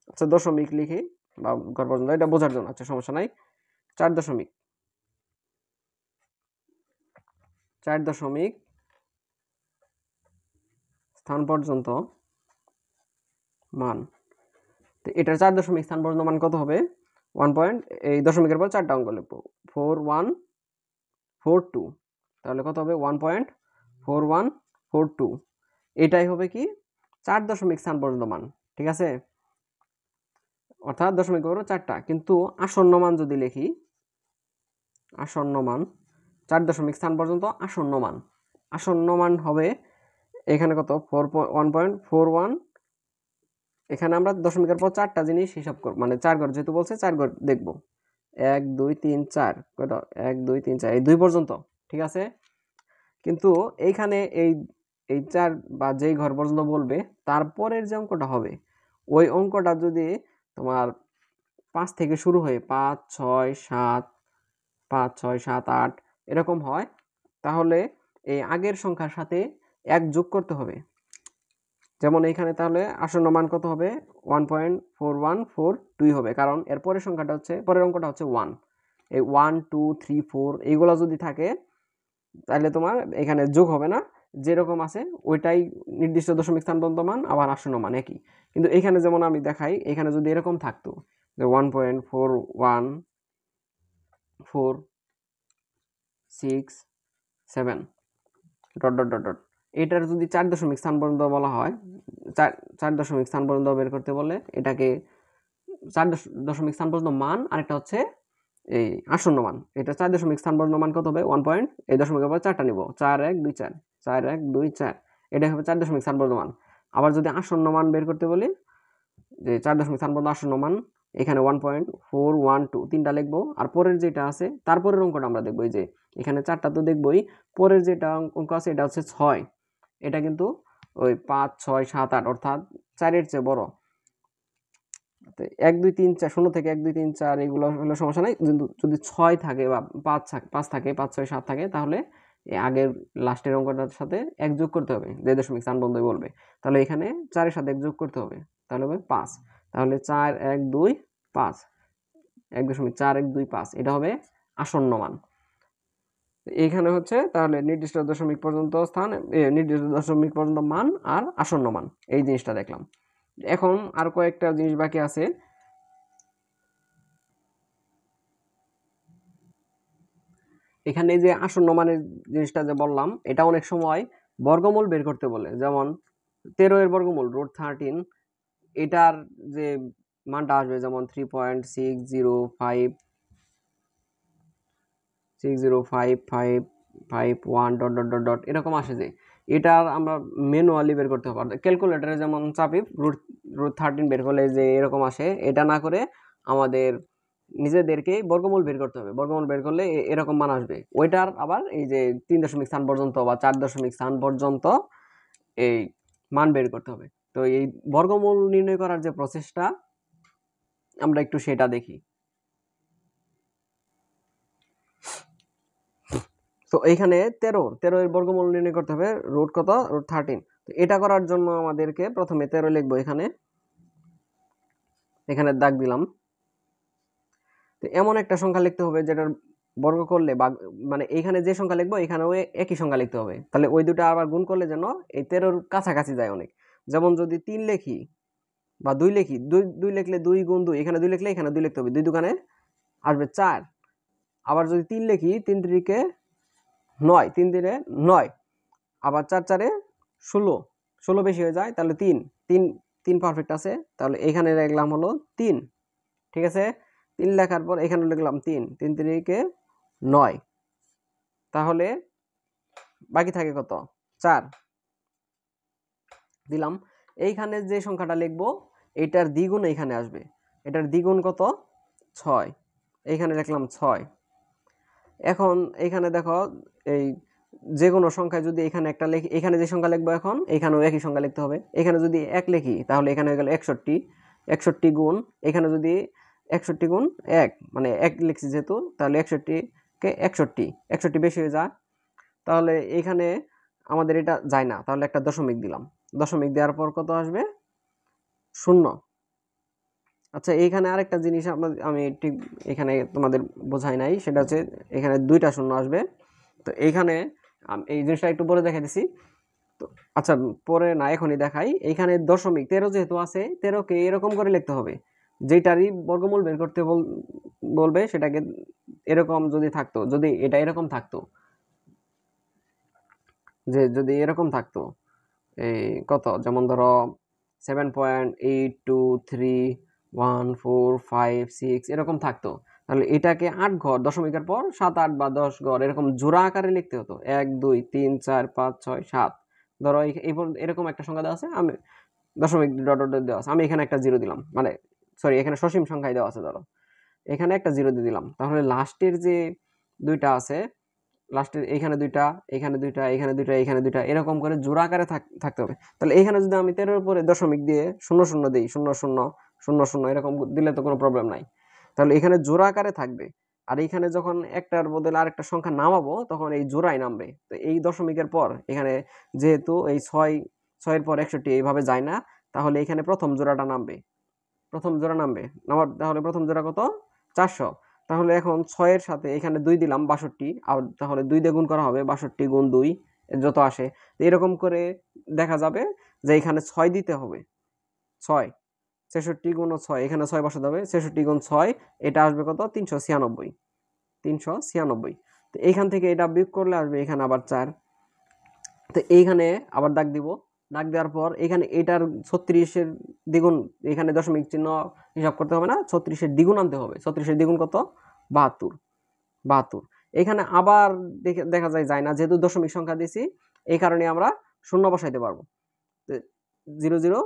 আচ্ছা, দশমিক লিখি বা ঘর পর্যন্ত, এটা বোঝার জন্য, আচ্ছা সমস্যা নাই। 4 দশমিক স্থান পর্যন্ত মান। তো এটার 4 দশমিক স্থান পর্যন্ত মান কত হবে? 1 পয়েন্ট, এই দশমিকের পর 4টা অঙ্ক লিখবো, 4142, তাহলে কত হবে? 1.4142। এটাই হবে কি 4 দশমিক স্থান পর্যন্ত মান, ঠিক আছে? অর্থাৎ দশমিক বড় 4টা, কিন্তু আসন্ন মান যদি লিখি, আসন্ন মান 4 দশমিক স্থান পর্যন্ত আসন্ন মান হবে এখানে কত 1.41, এখানে আমরা দশমিকের পর 4টা জিনিস হিসাব করব, মানে 4 ঘর যেহেতু বলছে 4 ঘর দেখব। 1 2 3 4 কত 1 2 3 4 এই 2 পর্যন্ত, ঠিক আছে। কিন্তু এইখানে এই 4 বা যেই ঘর পর্যন্ত বলবে তারপরের যে অঙ্কটা হবে ওই অঙ্কটা যদি তোমার 5 থেকে শুরু হয়ে 5 6 7 5 6 7 8 এরকম হয়, তাহলে এই আগের সংখ্যার সাথে 1 যোগ করতে হবে। যেমন এইখানে তাহলে আসন্ন মান কত হবে 1.4142 হবে, কারণ এর পরের সংখ্যাটা হচ্ছে, পরের অঙ্কটা হচ্ছে 1। এই 1 2 3 4 এইগুলো যদি থাকে তাহলে তোমার এখানে যোগ হবে না, যেরকম আছে ওইটাই নির্দিষ্ট দশমিক স্থান পর্যন্ত মান, আবার আসন্ন মান একই। কিন্তু এখানে যেমন আমি দেখাই, এখানে যদি এরকম থাকতো যে 1.4146 ডট ডট ডট ডট, এটার যদি 4 দশমিক স্থান পর্যন্ত বলা হয়, 4 দশমিক স্থান পর্যন্ত বের করতে বলে এটাকে 4 দশমিক স্থান পর্যন্ত মান, আরেকটা হচ্ছে এই আসন্ন মান। এটা 4 দশমিক স্থান পর্যন্ত মান কত হবে 1 পয়েন্ট, এই দশমিকের পর 4টা নিব, 4 1 2 4 4 1 2 4, এটা হবে 4 দশমিক স্থান পর্যন্ত মান। আবার যদি আসন্ন মান বের করতে বলি, যে 4 দশমিক স্থান পর্যন্ত আসন্ন মান, এখানে 1.412 তিনটা লিখবো, আর পরের যেটা আছে তারপরের অঙ্কটা আমরা দেখবো। এই যে এখানে 4টা তো দেখবোই, পরের যেটা অঙ্ক আছে এটা হচ্ছে 6, এটা কিন্তু ওই 5 6 7 8 অর্থাৎ 4-এর চেয়ে বড়। 1 2 3 4 0 থেকে 1 2 3 4 এগুলো হলে সমস্যা নাই, কিন্তু যদি 6 থাকে বা 5 থাকে 5 6 7 থাকে, তাহলে এই আগের লাস্টের অঙ্কটার সাথে 1 যোগ করতে হবে, যে দশমিক স্থান বন্ধই বলবে। তাহলে এখানে 4-এর সাথে 1 যোগ করতে হবে, তাহলে হবে 5। তাহলে 4 1 2 5, 1.4125 এটা হবে আসন্ন মান। এইখানে হচ্ছে তাহলে নির্দিষ্ট দশমিক পর্যন্ত স্থান, নির্দিষ্ট দশমিক পর্যন্ত মান আর আসন্ন মান, এই জিনিসটা দেখলাম। এখন আর কয়েকটা জিনিস বাকি আছে। এখানে যে আসন্ন মানের জিনিসটা যে বললাম, এটা অনেক সময় বর্গমূল বের করতে বলে, যেমন 13 এর বর্গমূল √13, এটার যে মানটা আসবে যেমন 3.605551 ডট ডট ডট ডট এরকম আসে, যে এটা আমরা ম্যানুয়ালি বের করতে হবে। ক্যালকুলেটরে যেমন চাপি √13 বের করলে যে এরকম আসে, এটা না করে আমাদের নিজেদেরকে বর্গমূল বের করতে হবে। বর্গমূল বের করলে এরকম মান আসবে, ওইটার আবার এই যে 3 দশমিক স্থান পর্যন্ত বা 4 দশমিক স্থান পর্যন্ত এই মান বের করতে হবে। তো এই বর্গমূল নির্ণয় করার যে প্রসেসটা আমরা একটু সেটা দেখি। তো এইখানে 13 এর বর্গমূল নির্ণয় করতে হবে, রুট কত √13। তো এটা করার জন্য আমাদেরকে প্রথমে 13 লিখবো, এখানে দাগ দিলাম। তো এমন একটা সংখ্যা লিখতে হবে যেটার বর্গ করলে বা মানে এইখানে যে সংখ্যা লিখবো এখানেও একই সংখ্যা লিখতে হবে, তাহলে ওই দুটো আবার গুণ করলে যেন এই 13-র কাছাকাছি যায় অনেক। যেমন যদি 3 লিখি বা 2 লিখি, 2 লিখলে 2 গুণ 2, এখানে 2 লিখলে এখানে 2 লিখতে হবে, 2 দুগুণে আসবে 4। আবার যদি 3 লিখি, 3 3-কে 9, 3 3-এ 9, আবার 4 4-এ 16, 16 বেশি হয়ে যায়, তাহলে 3 3 3 পারফেক্ট আছে, তাহলে এখানে লিখলাম হলো 3, ঠিক আছে। 3 লেখার পর এখানে লিখলাম 3 3 3-কে 9, তাহলে বাকি থাকে কত 4 দিলাম। এইখানে যে সংখ্যাটা লিখবো এটার দ্বিগুণ এখানে আসবে, এটার দ্বিগুণ কত 6, এইখানে লিখলাম 6। এখন এইখানে দেখো এই যে কোনো সংখ্যা যদি এখানে একটা লিখি, এখানে যে সংখ্যা লিখবো এখন এখানেও একই সংখ্যা লিখতে হবে। এখানে যদি 1 লিখি তাহলে এখানে হয়ে গেল 61, 61 গুণ, এখানে যদি 61 গুণ 1 মানে 1 লিখছি যেহেতু, তাহলে 61-কে 61 বেশি হয়ে যায়, তাহলে এখানে আমাদের এটা যায় না, তাহলে একটা দশমিক দিলাম। দশমিক দেওয়ার পর কত আসবে 0। আচ্ছা, এইখানে আরেকটা জিনিস আমি ঠিক এখানে তোমাদের বোঝাই নাই, সেটা হচ্ছে এখানে 2টা শূন্য আসবে। তো এইখানে এই জিনিসটা একটু পরে দেখা দিছি। তো আচ্ছা, পরে না এখনই দেখাই। এইখানে দশমিক 13 যেহেতু আছে, 13-কে এরকম করে লিখতে হবে, যেটারই বর্গমূল বের করতে বলবে সেটাকে এরকম যদি থাকতো, যদি এটা এরকম থাকতো, যে যদি এরকম থাকতো এই কত, যেমন ধরো 7.823145 6 এরকম থাকতো, তাহলে এটাকে 8 ঘর দশমিকের পর 7 8 বা 10 ঘর এরকম জোড়া আকারে লিখতে হতো, 1 2 3 4 5 6 7, ধরো এরকম একটা সংখ্যা দেওয়া আছে, আমি দশমিক ডট ডট দেওয়া আছে, আমি এখানে একটা জিরো দিলাম, মানে সরি এখানে সসীম সংখ্যায় দেওয়া আছে, ধরো এখানে একটা জিরো দিয়ে দিলাম, তাহলে লাস্টের যে দুইটা আছে, লাস্টের এখানে দুইটা, এখানে দুইটা, এখানে দুইটা, এখানে দুইটা, এরকম করে জোড়া আকারে থাকতে হবে। তাহলে এখানে যদি আমি 13-এর উপরে দশমিক দিয়ে 00 দিই, 0000 এরকম দিলে তো কোনো প্রবলেম নাই। তাহলে এখানে জোড়া আকারে থাকবে, আর এখানে যখন একটার বদলে আরেকটা সংখ্যা নামাবো তখন এই জোড়াই নামবে। তো এই দশমিকের পর এখানে যেহেতু এই 6-এর পর 61 এইভাবে যায় না, তাহলে এখানে প্রথম জোড়াটা নামবে, প্রথম জোড়া নামবে। তাহলে প্রথম জোড়া কত? 400। তাহলে এখন 6-এর সাথে এখানে 2 দিলাম, 62, আর তাহলে 2 দিয়ে গুণ করা হবে, 62 গুণ 2 যত আসে। তো এরকম করে দেখা যাবে যে এখানে 6 দিতে হবে, 6, 63 গুণ 6, এখানে 6 বসাতে হবে, 63 গুণ 6, এটা আসবে কত? 396, 396। তো এইখান থেকে এটা বিয়োগ করলে আসবে এখানে আবার 4। তো এইখানে আবার দাগ দিব, দাগ দেওয়ার পর এখানে এটার 36-এর দ্বিগুণ, এখানে দশমিক চিহ্ন হিসাব করতে হবে না, 36-এর দ্বিগুণ আনতে হবে। 36-এর দ্বিগুণ কত? 72, 72। এখানে আবার দেখা যায় না, যেহেতু দশমিক সংখ্যা দিয়েছি এই কারণে আমরা শূন্য বসাইতে পারবো। 00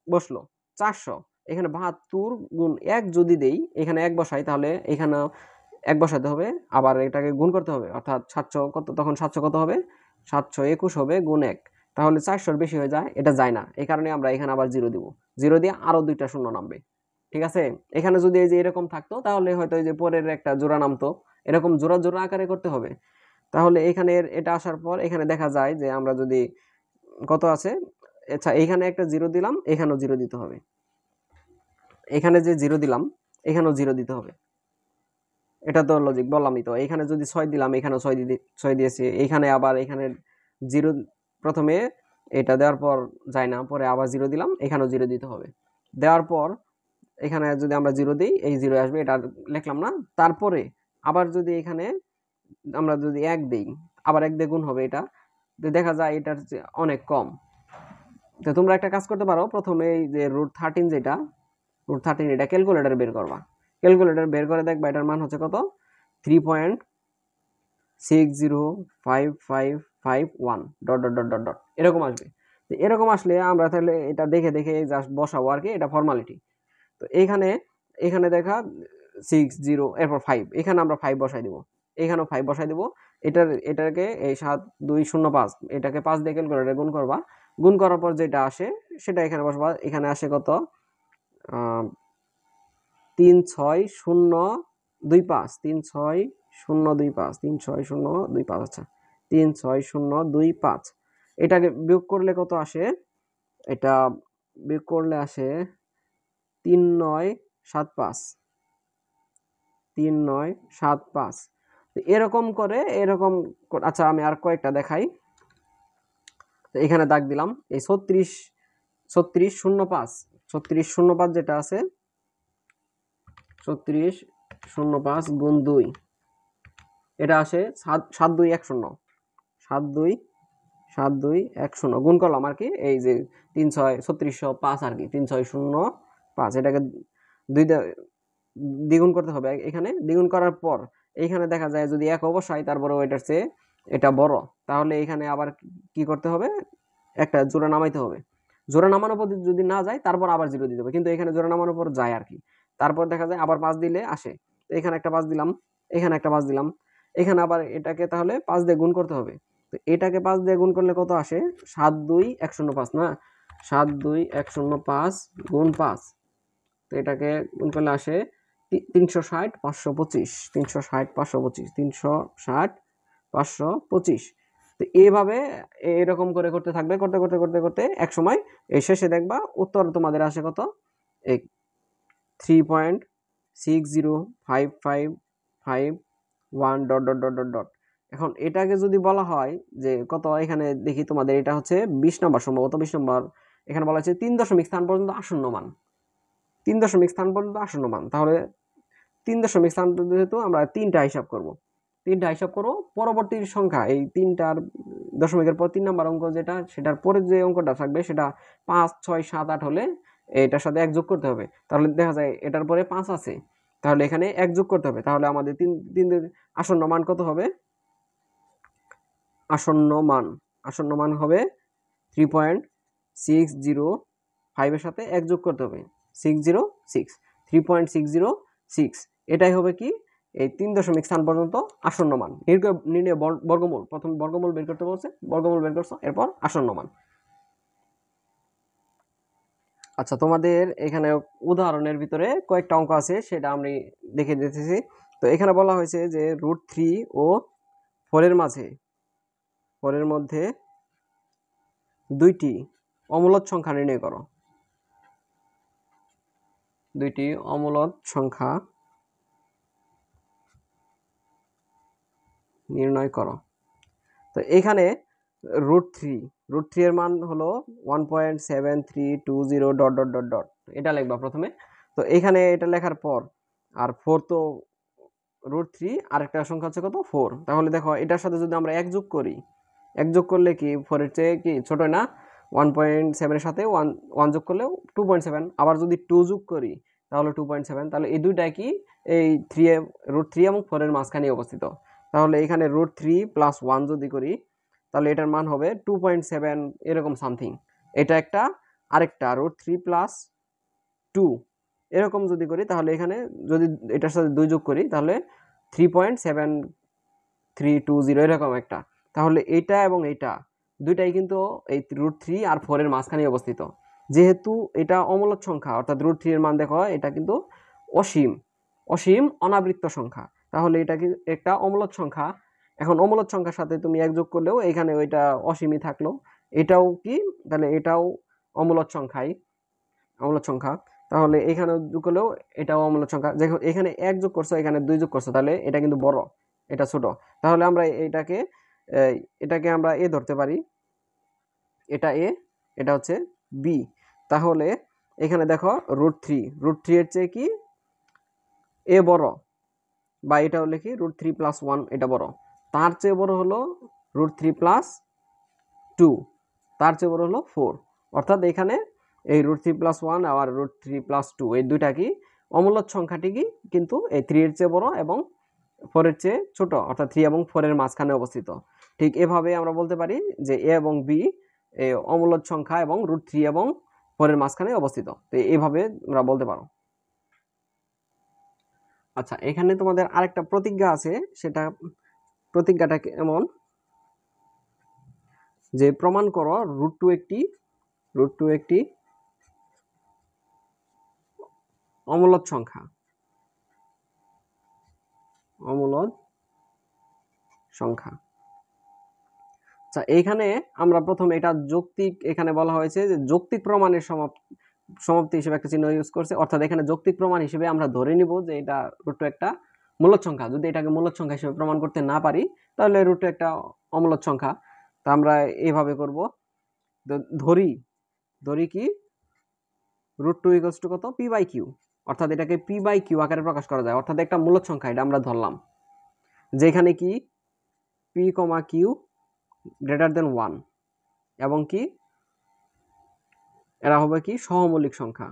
বসলো, 400, এখানে 72 গুণ 1 যদি দেই, এখানে 1 বসাই, তাহলে এখানে 1 বসাতে হবে, আবার এটাকে গুণ করতে হবে, অর্থাৎ 700 কত, তখন 700 কত হবে? 721 হবে গুণ 1, তাহলে 400-র বেশি হয়ে যায়, এটা যায় না, এই কারণে আমরা এখানে আবার 0 দিব, 0 দিয়ে আরো দুইটা শূন্য নামবে। ঠিক আছে? এখানে যদি এই যে এরকম থাকতো তাহলে হয়তো এই যে পরের একটা জোড়া নামতো, এরকম জোড়া জোড়া আকারে করতে হবে। তাহলে এখানে এটা আসার পর এখানে দেখা যায় যে আমরা যদি কত আছে, আচ্ছা এইখানে একটা 0 দিলাম, এখানেও 0 দিতে হবে, এখানে যে 0 দিলাম এখানেও 0 দিতে হবে। এটা তো লজিক, বললামই তো। এখানে যদি 6 দিলাম, এখানেও 6 দিয়েছি, এখানে আবার এখানে 0 প্রথমে এটা দেওয়ার পর যায় না, পরে আবার 0 দিলাম, এখানেও 0 দিতে হবে। দেওয়ার পর এখানে যদি আমরা 0 দিই, এই 0 আসবে, এটা লিখলাম না। তারপরে আবার যদি এখানে আমরা যদি 1 দেই, আবার 1 দিয়ে গুণ হবে, এটা দেখা যায় এটার অনেক কম। তো তোমরা একটা কাজ করতে পারো, প্রথমে এই যে √13, যেটা √13, এটা ক্যালকুলেটর বের করবা, ক্যালকুলেটর বের করে দেখবা এটার মান হচ্ছে কত? 3.6055551 dot dot dot dot dot এরকম আসবে। তো এরকম আসলে আমরা তাহলে এটা দেখে দেখে জাস্ট বসাবো আর কি, এটা ফর্মালিটি। তো এখানে এখানে দেখা 60 এরপর 5, এখানে আমরা 5 বসাই দিব, এখানেও 5 বসাই দিব। এটাকে এই 7205, এটাকে 5 দিয়ে ক্যালকুলেটরে গুণ করবা, গুণ করার পর যেটা আসে সেটা এখানে বসবা। এখানে আসে কত? 36025, 36025, 36025, আচ্ছা 36025। এটাকে বিয়োগ করলে কত আসে? এটা বিয়োগ করলে আসে 3975, 3975। এরকম করে এরকম। আচ্ছা আমি আর কয়েকটা দেখাই। এখানে দাগ দিলাম, এই 3605, 3605 যেটা আছে, 3605 গুণ 2, এটা আসে 7210, 7210 গুণ করলাম আর কি, এই যে 3605 আর কি, 3605, এটাকে 2 দ্বিগুণ করতে হবে, এখানে দ্বিগুণ করার পর এইখানে দেখা যায় যদি 1 বসাই, তারপরে ওইটার চেয়ে এটা বড়, তাহলে এখানে আবার কি করতে হবে? একটা জোড়া নামাইতে হবে। জোড়া নামানোর পর যদি না যায়, তারপর আবার 0 দিতে হবে, কিন্তু এখানে জোড়া নামানোর পর যায় আর কি। তারপর দেখা যায় আবার 5 দিলে আসে, তো এখানে একটা 5 দিলাম, এখানে একটা 5 দিলাম, এখানে আবার এটাকে তাহলে 5 দিয়ে গুণ করতে হবে। তো এটাকে 5 দিয়ে গুণ করলে কত আসে? 72105 না, 72105 গুণ 5। তো এটাকে গুণ করলে আসে 360 525, 360 525, 360 525। তো এইভাবে এরকম করে করতে থাকবে, করতে করতে করতে করতে এক সময় এই শেষে দেখবা উত্তর তোমাদের আসে কত? 3.60555 dot dot dot dot dot. এখন এটাকে যদি বলা হয় যে কত, এখানে দেখি তোমাদের এটা হচ্ছে 20 নম্বর, সম্ভবত 20 নম্বর। এখানে বলা হচ্ছে 3 দশমিক স্থান পর্যন্ত আসন্ন মান, 3 দশমিক স্থান পর্যন্ত আসন্ন মান। তাহলে 3 দশমিক স্থান যেহেতু আমরা 3টা হিসাব করব, 3টা হিসাব করব, পরবর্তী সংখ্যা এই 3টার দশমিকের পর 3 নম্বর অঙ্ক যেটা, সেটার পরে যে অঙ্কটা থাকবে সেটা 5 6 7 8 হলে এটার সাথে 1 যোগ করতে হবে। তাহলে দেখা যায় এটার পরে 5 আছে, তাহলে এখানে 1 যোগ করতে হবে। তাহলে আমাদের 3 আসন্ন মান কত হবে? আসন্ন মান হবে 3.605 এর সাথে 1 যোগ করতে হবে 606 3.606 এটাই হবে কি এই 3 দশমিক স্থান পর্যন্ত আসন্ন মান। নির্ণয় বর্গমূল, প্রথম বর্গমূল বের করতে বলছে, বর্গমূল বের করছো, এরপর আসন্ন মান। আচ্ছা, তোমাদের এখানে উদাহরণের ভিতরে কয়েকটা অঙ্ক আছে, সেটা আমি দেখে দিতেছি। তো এখানে বলা হয়েছে যে √3 ও 4 এর মাঝে, 4 এর মধ্যে দুইটি অমূলদ সংখ্যা নির্ণয় করো। দুইটি অমূলদ সংখ্যা নির্ণয় করো। তো এখানে √3 এর মান হলো 1.7320 ডট ডট ডট ডট, এটা লিখবা প্রথমে। তো এখানে এটা লেখার পর আর 4 তো √3 আরেকটা সংখ্যা হচ্ছে কত 4। তাহলে দেখো এটার সাথে যদি আমরা 1 যোগ করি, 1 যোগ করলে কি 4 এর চেয়ে কি ছোট না? 1.7 এর সাথে 1 যোগ করলে 2.7। আবার যদি 2 যোগ করি তাহলে 2.7। তাহলে এই দুইটা কি এই √3 এবং 4 এর মাঝখানে অবস্থিত। তাহলে এখানে √3 প্লাস 1 যদি করি তাহলে এটার মান হবে 2.7 এরকম সামথিং। এটা একটা, আরেকটা √3 প্লাস 2 এরকম যদি করি তাহলে এখানে যদি এটার সাথে 2 যোগ করি তাহলে 3.7320 এরকম একটা। তাহলে এটা এবং এটা দুইটাই কিন্তু এই √3 আর 4 এর মাঝখানে অবস্থিত। যেহেতু এটা অমূলদ সংখ্যা, অর্থাৎ √3 এর মান দেখো এটা কিন্তু অসীম অনাবৃত্ত সংখ্যা, তাহলে এটা কি একটা অমূলদ সংখ্যা। এখন অমূলদ সংখ্যার সাথে তুমি 1 যোগ করলেও এখানে ওইটা অসীমই থাকলো, এটাও কি তাহলে এটাও অমূলদ সংখ্যা। তাহলে এখানে যোগ করলেও এটাও অমূলদ সংখ্যা। দেখো এখানে 1 যোগ করছো, এখানে 2 যোগ করছো, তাহলে এটা কিন্তু বড়, এটা ছোট। তাহলে আমরা এটাকে আমরা এ ধরতে পারি, এটা এ, এটা হচ্ছে বি। তাহলে এখানে দেখো √3 এর চেয়ে কি এ বড়, বা এটাও লিখি √3 প্লাস 1 এটা বড়। তার চেয়ে বড় হলো √3 প্লাস 2, তার চেয়ে বড় হলো 4। অর্থাৎ এখানে এই √3 প্লাস 1 আর √3 প্লাস 2 এই দুইটা কি অমূলদ সংখ্যাটি কি কিন্তু এই 3 এর চেয়ে বড় এবং 4 এর চেয়ে ছোট, অর্থাৎ 3 এবং 4 এর মাঝখানে অবস্থিত। ঠিক এভাবে আমরা বলতে পারি যে এ এবং বি অমূলদ সংখ্যা এবং √3 এবং 4 এর মাঝখানে অবস্থিত। তো এইভাবে আমরা বলতে পারো। আচ্ছা, এখানে তোমাদের আরেকটা প্রতিজ্ঞা আছে, সেটা প্রতিজ্ঞাটা এমন যে প্রমাণ করো √2 একটি অমূলদ সংখ্যা। আচ্ছা, এইখানে আমরা প্রথমে এটা যৌক্তিক, এখানে বলা হয়েছে যে যৌক্তিক প্রমাণের সমাপ্তি হিসেবে একটা চিহ্ন ইউজ করছে। অর্থাৎ এখানে যৌক্তিক প্রমাণ হিসেবে আমরা ধরে নিব যে এটা √2 একটা মূলদ সংখ্যা। যদি এটাকে মূলদ সংখ্যা হিসেবে প্রমাণ করতে না পারি তাহলে √2 একটা অমূলদ সংখ্যা। তা আমরা এইভাবে করব, ধরি কি √2 কত p/q, অর্থাৎ এটাকে p/q আকারে প্রকাশ করা যায়। অর্থাৎ একটা মূলদ সংখ্যা, এটা আমরা ধরলাম যেখানে কি p, q গ্রেটার দেন 1 এবং কি এরা হবে কি সহমৌলিক সংখ্যা।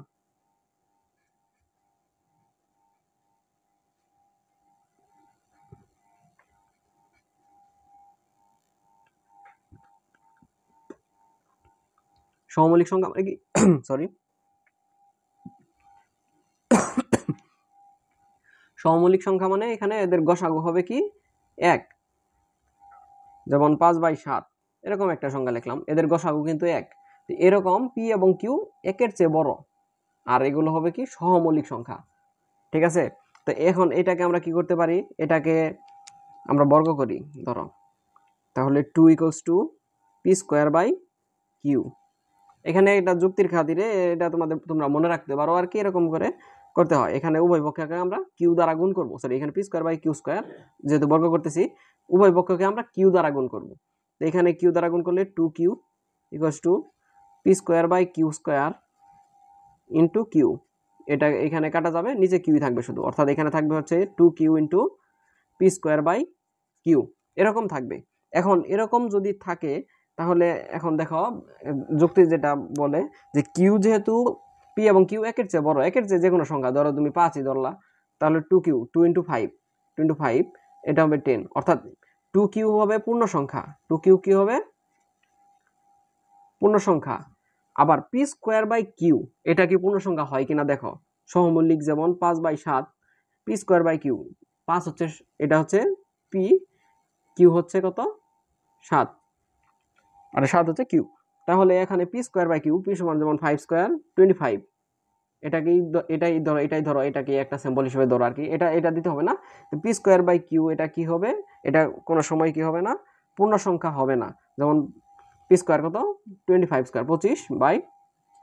সহমৌলিক সংখ্যা মানে কি সরি সহমৌলিক সংখ্যা মানে এখানে এদের গসাগু হবে কি 1, যেমন 5/7 এরকম একটা সংখ্যা লিখলাম, এদের গসাগু কিন্তু 1। এরকম p এবং q একের চেয়ে বড়, আর এগুলো হবে কি সহমৌলিক সংখ্যা। ঠিক আছে, তো এখন এটাকে আমরা কি করতে পারি, এটাকে আমরা বর্গ করি ধরো, তাহলে 2 = p²/q। এখানে এটা যুক্তির খাতিরে এটা তোমরা মনে রাখতে পারো আর কি, এরকম করে করতে হয়। এখানে উভয় পক্ষকে আমরা কিউ দ্বারা গুণ করব, সরি এখানে p²/q² যেহেতু বর্গ করতেছি, উভয় পক্ষকে আমরা কিউ দ্বারা গুণ করব। তো এখানে কিউ দ্বারা গুণ করলে 2q = p²/q² ইন্টু কিউ। এটা এখানে কাটা যাবে, নিচে কিউ থাকবে শুধু, অর্থাৎ এখানে থাকবে হচ্ছে 2q × p²/q এরকম থাকবে। এখন এরকম যদি থাকে তাহলে এখন দেখো যুক্তি যেটা বলে যে কিউ যেহেতু পি এবং কিউ একের চেয়ে বড়, একের চেয়ে যে কোনো সংখ্যা, ধরো তুমি 5ই ধরলা, তাহলে 2q 2 × 5 এটা হবে 10, অর্থাৎ 2q হবে পূর্ণ সংখ্যা। 2q কি হবে পূর্ণ সংখ্যা। আবার পি স্কোয়ার বাই কিউ এটা কি পূর্ণ সংখ্যা হয় কিনা দেখো। সহমৌলিক যেমন 5/7, পি স্কোয়ার বাই কিউ 5 হচ্ছে, এটা হচ্ছে পি, কিউ হচ্ছে কত 7, আর 7 হচ্ছে কিউ। তাহলে এখানে p square by q, p সমান যেমন 5 স্কোয়ার 25, এটাই ধরো এটাকে একটা সিম্বল হিসেবে ধরো আর কি, এটা দিতে হবে না। পি স্কোয়ার বাই কিউ এটা কি হবে, এটা কোনো সময় কি হবে না, পূর্ণ সংখ্যা হবে না। যেমন পি স্কোয়ার কত 25 স্কোয়ার 25 বাই,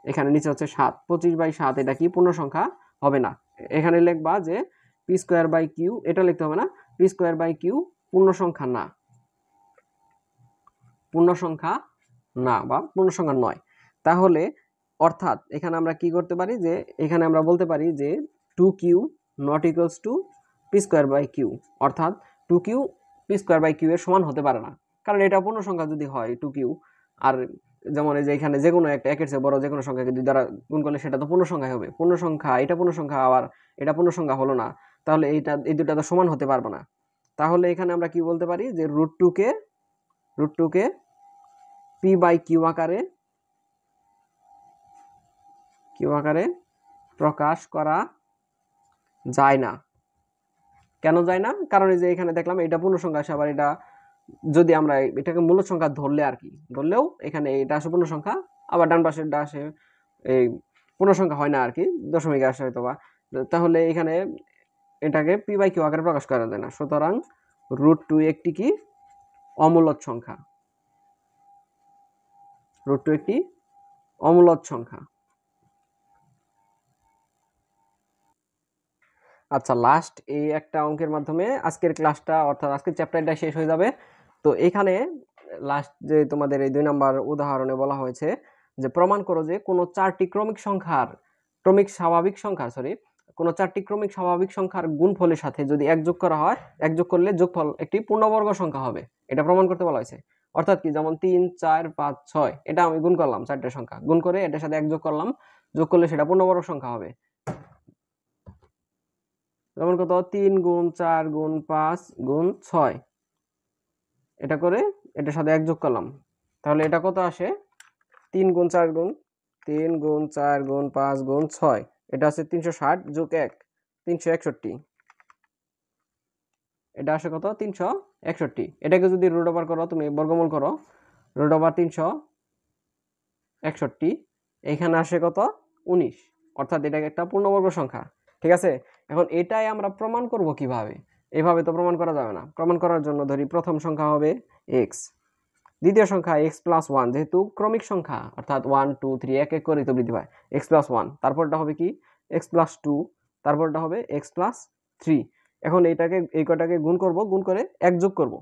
এখানে নিচে হচ্ছে 7, 25/7 এটা কি পূর্ণ সংখ্যা হবে না। এখানে লিখবা যে পি স্কোয়ার বাই কিউ, এটা লিখতে হবে না, পি স্কোয়ার বাই কিউ পূর্ণ সংখ্যা না, পূর্ণ সংখ্যা না বা পূর্ণ সংখ্যা নয়। তাহলে অর্থাৎ এখানে আমরা কি করতে পারি, যে এখানে আমরা বলতে পারি যে 2q not equals to p square by q, অর্থাৎ 2q P square by Q এর সমান হতে পারে না, কারণ এটা পূর্ণ সংখ্যা যদি হয় 2q, আর যেমন এই যে এখানে যে কোনো একটা একের চেয়ে বড় যে কোনো সংখ্যাকে 2 দ্বারা গুণ করলে সেটা তো পূর্ণ সংখ্যা হবে। পূর্ণ সংখ্যা, এটা পূর্ণ সংখ্যা আবার এটা পূর্ণ সংখ্যা হলো না, তাহলে এই দুটা তো সমান হতে পারবে না। তাহলে এখানে আমরা কি বলতে পারি যে √2কে পি বাই কিউ আকারে প্রকাশ করা যায় না। কেন যায় না? কারণ এই যে এখানে দেখলাম এটা পূর্ণ সংখ্যা আসে, আবার এটা যদি আমরা এটাকে মূল সংখ্যা ধরলে আর কি, ধরলেও এখানে এটা আসে পূর্ণ সংখ্যা, আবার ডান পাশেরটা আসে এই পূর্ণ সংখ্যা হয় না আর কি, দশমিক আসে হয়তো বা। তাহলে এখানে এটাকে পি বাই কিউ আকারে প্রকাশ করা যায় না। সুতরাং √2 একটি কি অমূলদ সংখ্যা, √2 একটি অমূলদ সংখ্যা। আচ্ছা, লাস্ট এই একটা অঙ্কের মাধ্যমে আজকের ক্লাসটা অর্থাৎ আজকের চ্যাপ্টারটা শেষ হয়ে যাবে। তো এখানে লাস্ট যে তোমাদের এই 2 নাম্বার উদাহরণে বলা হয়েছে যে প্রমাণ করো যে কোনো 4টি ক্রমিক স্বাভাবিক সংখ্যার গুণফলের সাথে যদি 1 যোগ করা হয়, 1 যোগ করলে যোগফল একটি পূর্ণবর্গ সংখ্যা হবে, এটা প্রমাণ করতে বলা হয়েছে। অর্থাৎ কি, যেমন 3 4 5 6 এটা আমি গুণ করলাম, 4টে সংখ্যা গুণ করে এটার সাথে 1 যোগ করলাম, যোগ করলে সেটা পূর্ণবর্গ সংখ্যা হবে। যেমন কত 3 গুণ 4 গুণ 5 গুণ 6, এটা করে এটার সাথে 1 যোগ করলাম, তাহলে এটা কত আসে 3 গুণ 4 গুণ 5 গুণ 6, এটা আছে 360 যোগ 1 361, এটা আসে কত 361। এটাকে যদি রুট ওভার করো, তুমি বর্গমূল করো, রুট ওভার 361, এখানে আসে কত 19, অর্থাৎ এটা একটা পূর্ণবর্গ সংখ্যা। ঠিক আছে, এখন এটাই আমরা প্রমাণ করব কিভাবে, এভাবে তো প্রমাণ করা যাবে না। প্রমাণ করার জন্য ধরি প্রথম সংখ্যা হবে x, দ্বিতীয় সংখ্যা x প্লাস 1, যেহেতু ক্রমিক সংখ্যা অর্থাৎ 1 2 3 এক এক করে তো বৃদ্ধি পায়, x প্লাস 1, তারপরটা হবে কি x প্লাস 2, তারপরটা হবে x প্লাস 3। এখন এই কটাকে গুণ করব, গুণ করে 1 যোগ করব,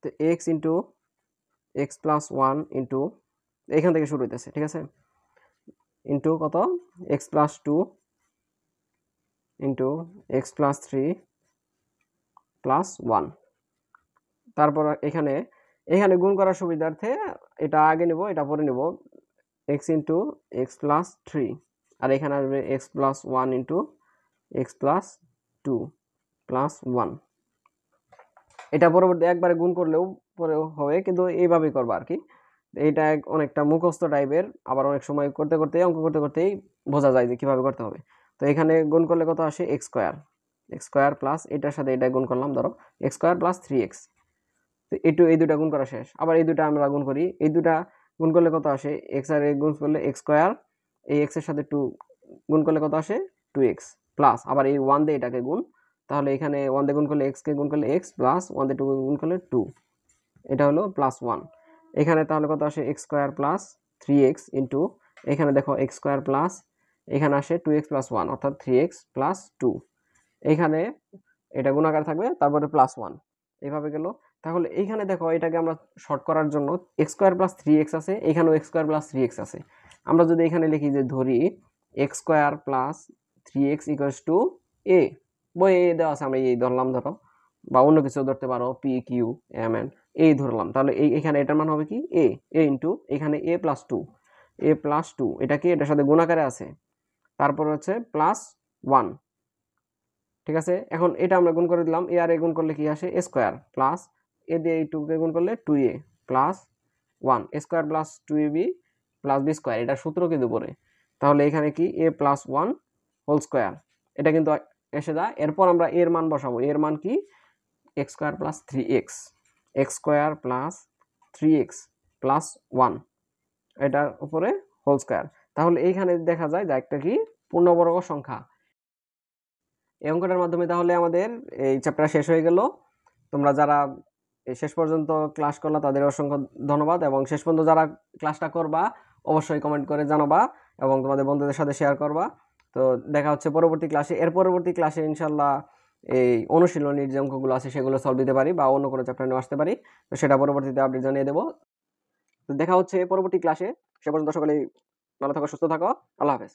তো x into x plus 1 into, এখান থেকে শুরু হইতেছে, ঠিক আছে, ইন্টু কত x plus 2 into x plus 3 plus 1। তারপর এখানে গুণ করার সুবিধার্থে এটা আগে নেব, এটা পরে নেব, x ইন্টু এক্স প্লাস 3, আর এখানে আসবে x plus 1 into x plus 2 plus 1। এটা পরবর্তী একবারে গুণ করলেও পরে হবে, কিন্তু এইভাবেই করবা আর কি। এইটা অনেকটা মুখস্থ টাইপের, আবার অনেক সময় করতে করতে অঙ্ক করতে করতেই বোঝা যায় যে কিভাবে করতে হবে। তো এখানে গুণ করলে কত আসে এক্স স্কোয়ার প্লাস এটার সাথে এটা গুণ করলাম, ধরো এক্স স্কোয়ার প্লাস 3x, তো এই দুটা গুণ করা শেষ। আবার এই দুটা আমরা গুণ করি, এই দুটা গুণ করলে কত আসে এক্স আর এ গুণ করলে এক্স স্কোয়ার, এই এক্স এর সাথে 2 গুণ করলে কত আসে 2x প্লাস, আবার এই 1 দিয়ে এটাকে গুণ, তাহলে এখানে 1 দিয়ে গুণ করলে x কে গুণ করলে x প্লাস 1 দিয়ে 2 গুণ করলে 2, এটা হলো প্লাস 1। এখানে তাহলে কত আসে x square plus 3x into, এখানে দেখো x স্কোয়ার প্লাস, এখানে আসে 2x প্লাস 1 অর্থাৎ 3x প্লাস 2, এখানে এটা গুণাকার থাকবে, তারপরে প্লাস 1, এইভাবে গেল। তাহলে এইখানে দেখো এটাকে আমরা শর্ট করার জন্য x স্কোয়ার প্লাস 3x আছে, এখানেও x স্কোয়ার প্লাস 3x আছে। আমরা যদি এখানে লিখি যে ধরি x square plus 3x equals to a, বই এ দেওয়া আছে, আমরা এই ধরলাম ধরো, বা অন্য কিছু ধরতে পারো p q m n, এই ধরলাম, তাহলে এখানে এটার মান হবে কি a ইন্টু এখানে a প্লাস 2, এটা কি এটার সাথে গুণাকারে আছে, তারপর হচ্ছে প্লাস 1। ঠিক আছে, এখন এটা আমরা গুণ করে দিলাম, এ আর এ গুণ করলে কি আসে এ স্কোয়ার প্লাস এ দিয়ে এই 2 কে গুণ করলে 2a plus 1 a square plus 2ab plus b square, এটার সূত্র কিন্তু পড়ে। তাহলে এখানে কি a প্লাস 1 হোল স্কোয়ার, এটা কিন্তু এসে যায়। এরপর আমরা এর মান বসাবো, এর মান কি x square plus 3x, x square plus 3x plus 1, এটার উপরে হোল স্কোয়ার। তাহলে এইখানে দেখা যায় যে একটা কি পূর্ণবর্গ সংখ্যা। এই অঙ্কটার মাধ্যমে তাহলে আমাদের এই চ্যাপ্টার শেষ হয়ে গেল। তোমরা যারা এই শেষ পর্যন্ত ক্লাস করলা তাদের অসংখ্য ধন্যবাদ, এবং শেষ পর্যন্ত যারা ক্লাসটা করবা অবশ্যই কমেন্ট করে জানাবা এবং তোমাদের বন্ধুদের সাথে শেয়ার করবা। তো দেখা হচ্ছে পরবর্তী ক্লাসে। এর পরবর্তী ক্লাসে ইনশাল্লাহ এই অনুশীলনীর যে অঙ্কগুলো আছে সেগুলো সলভ দিতে পারি বা অন্য কোনো চ্যাপ্টার নিয়ে আসতে পারি। তো সেটা পরবর্তীতে আপডেট জানিয়ে দেবো। তো দেখা হচ্ছে পরবর্তী ক্লাসে। সে পর্যন্ত সকলেই ভালো থাকো, সুস্থ থাকো। আল্লাহ হাফেজ।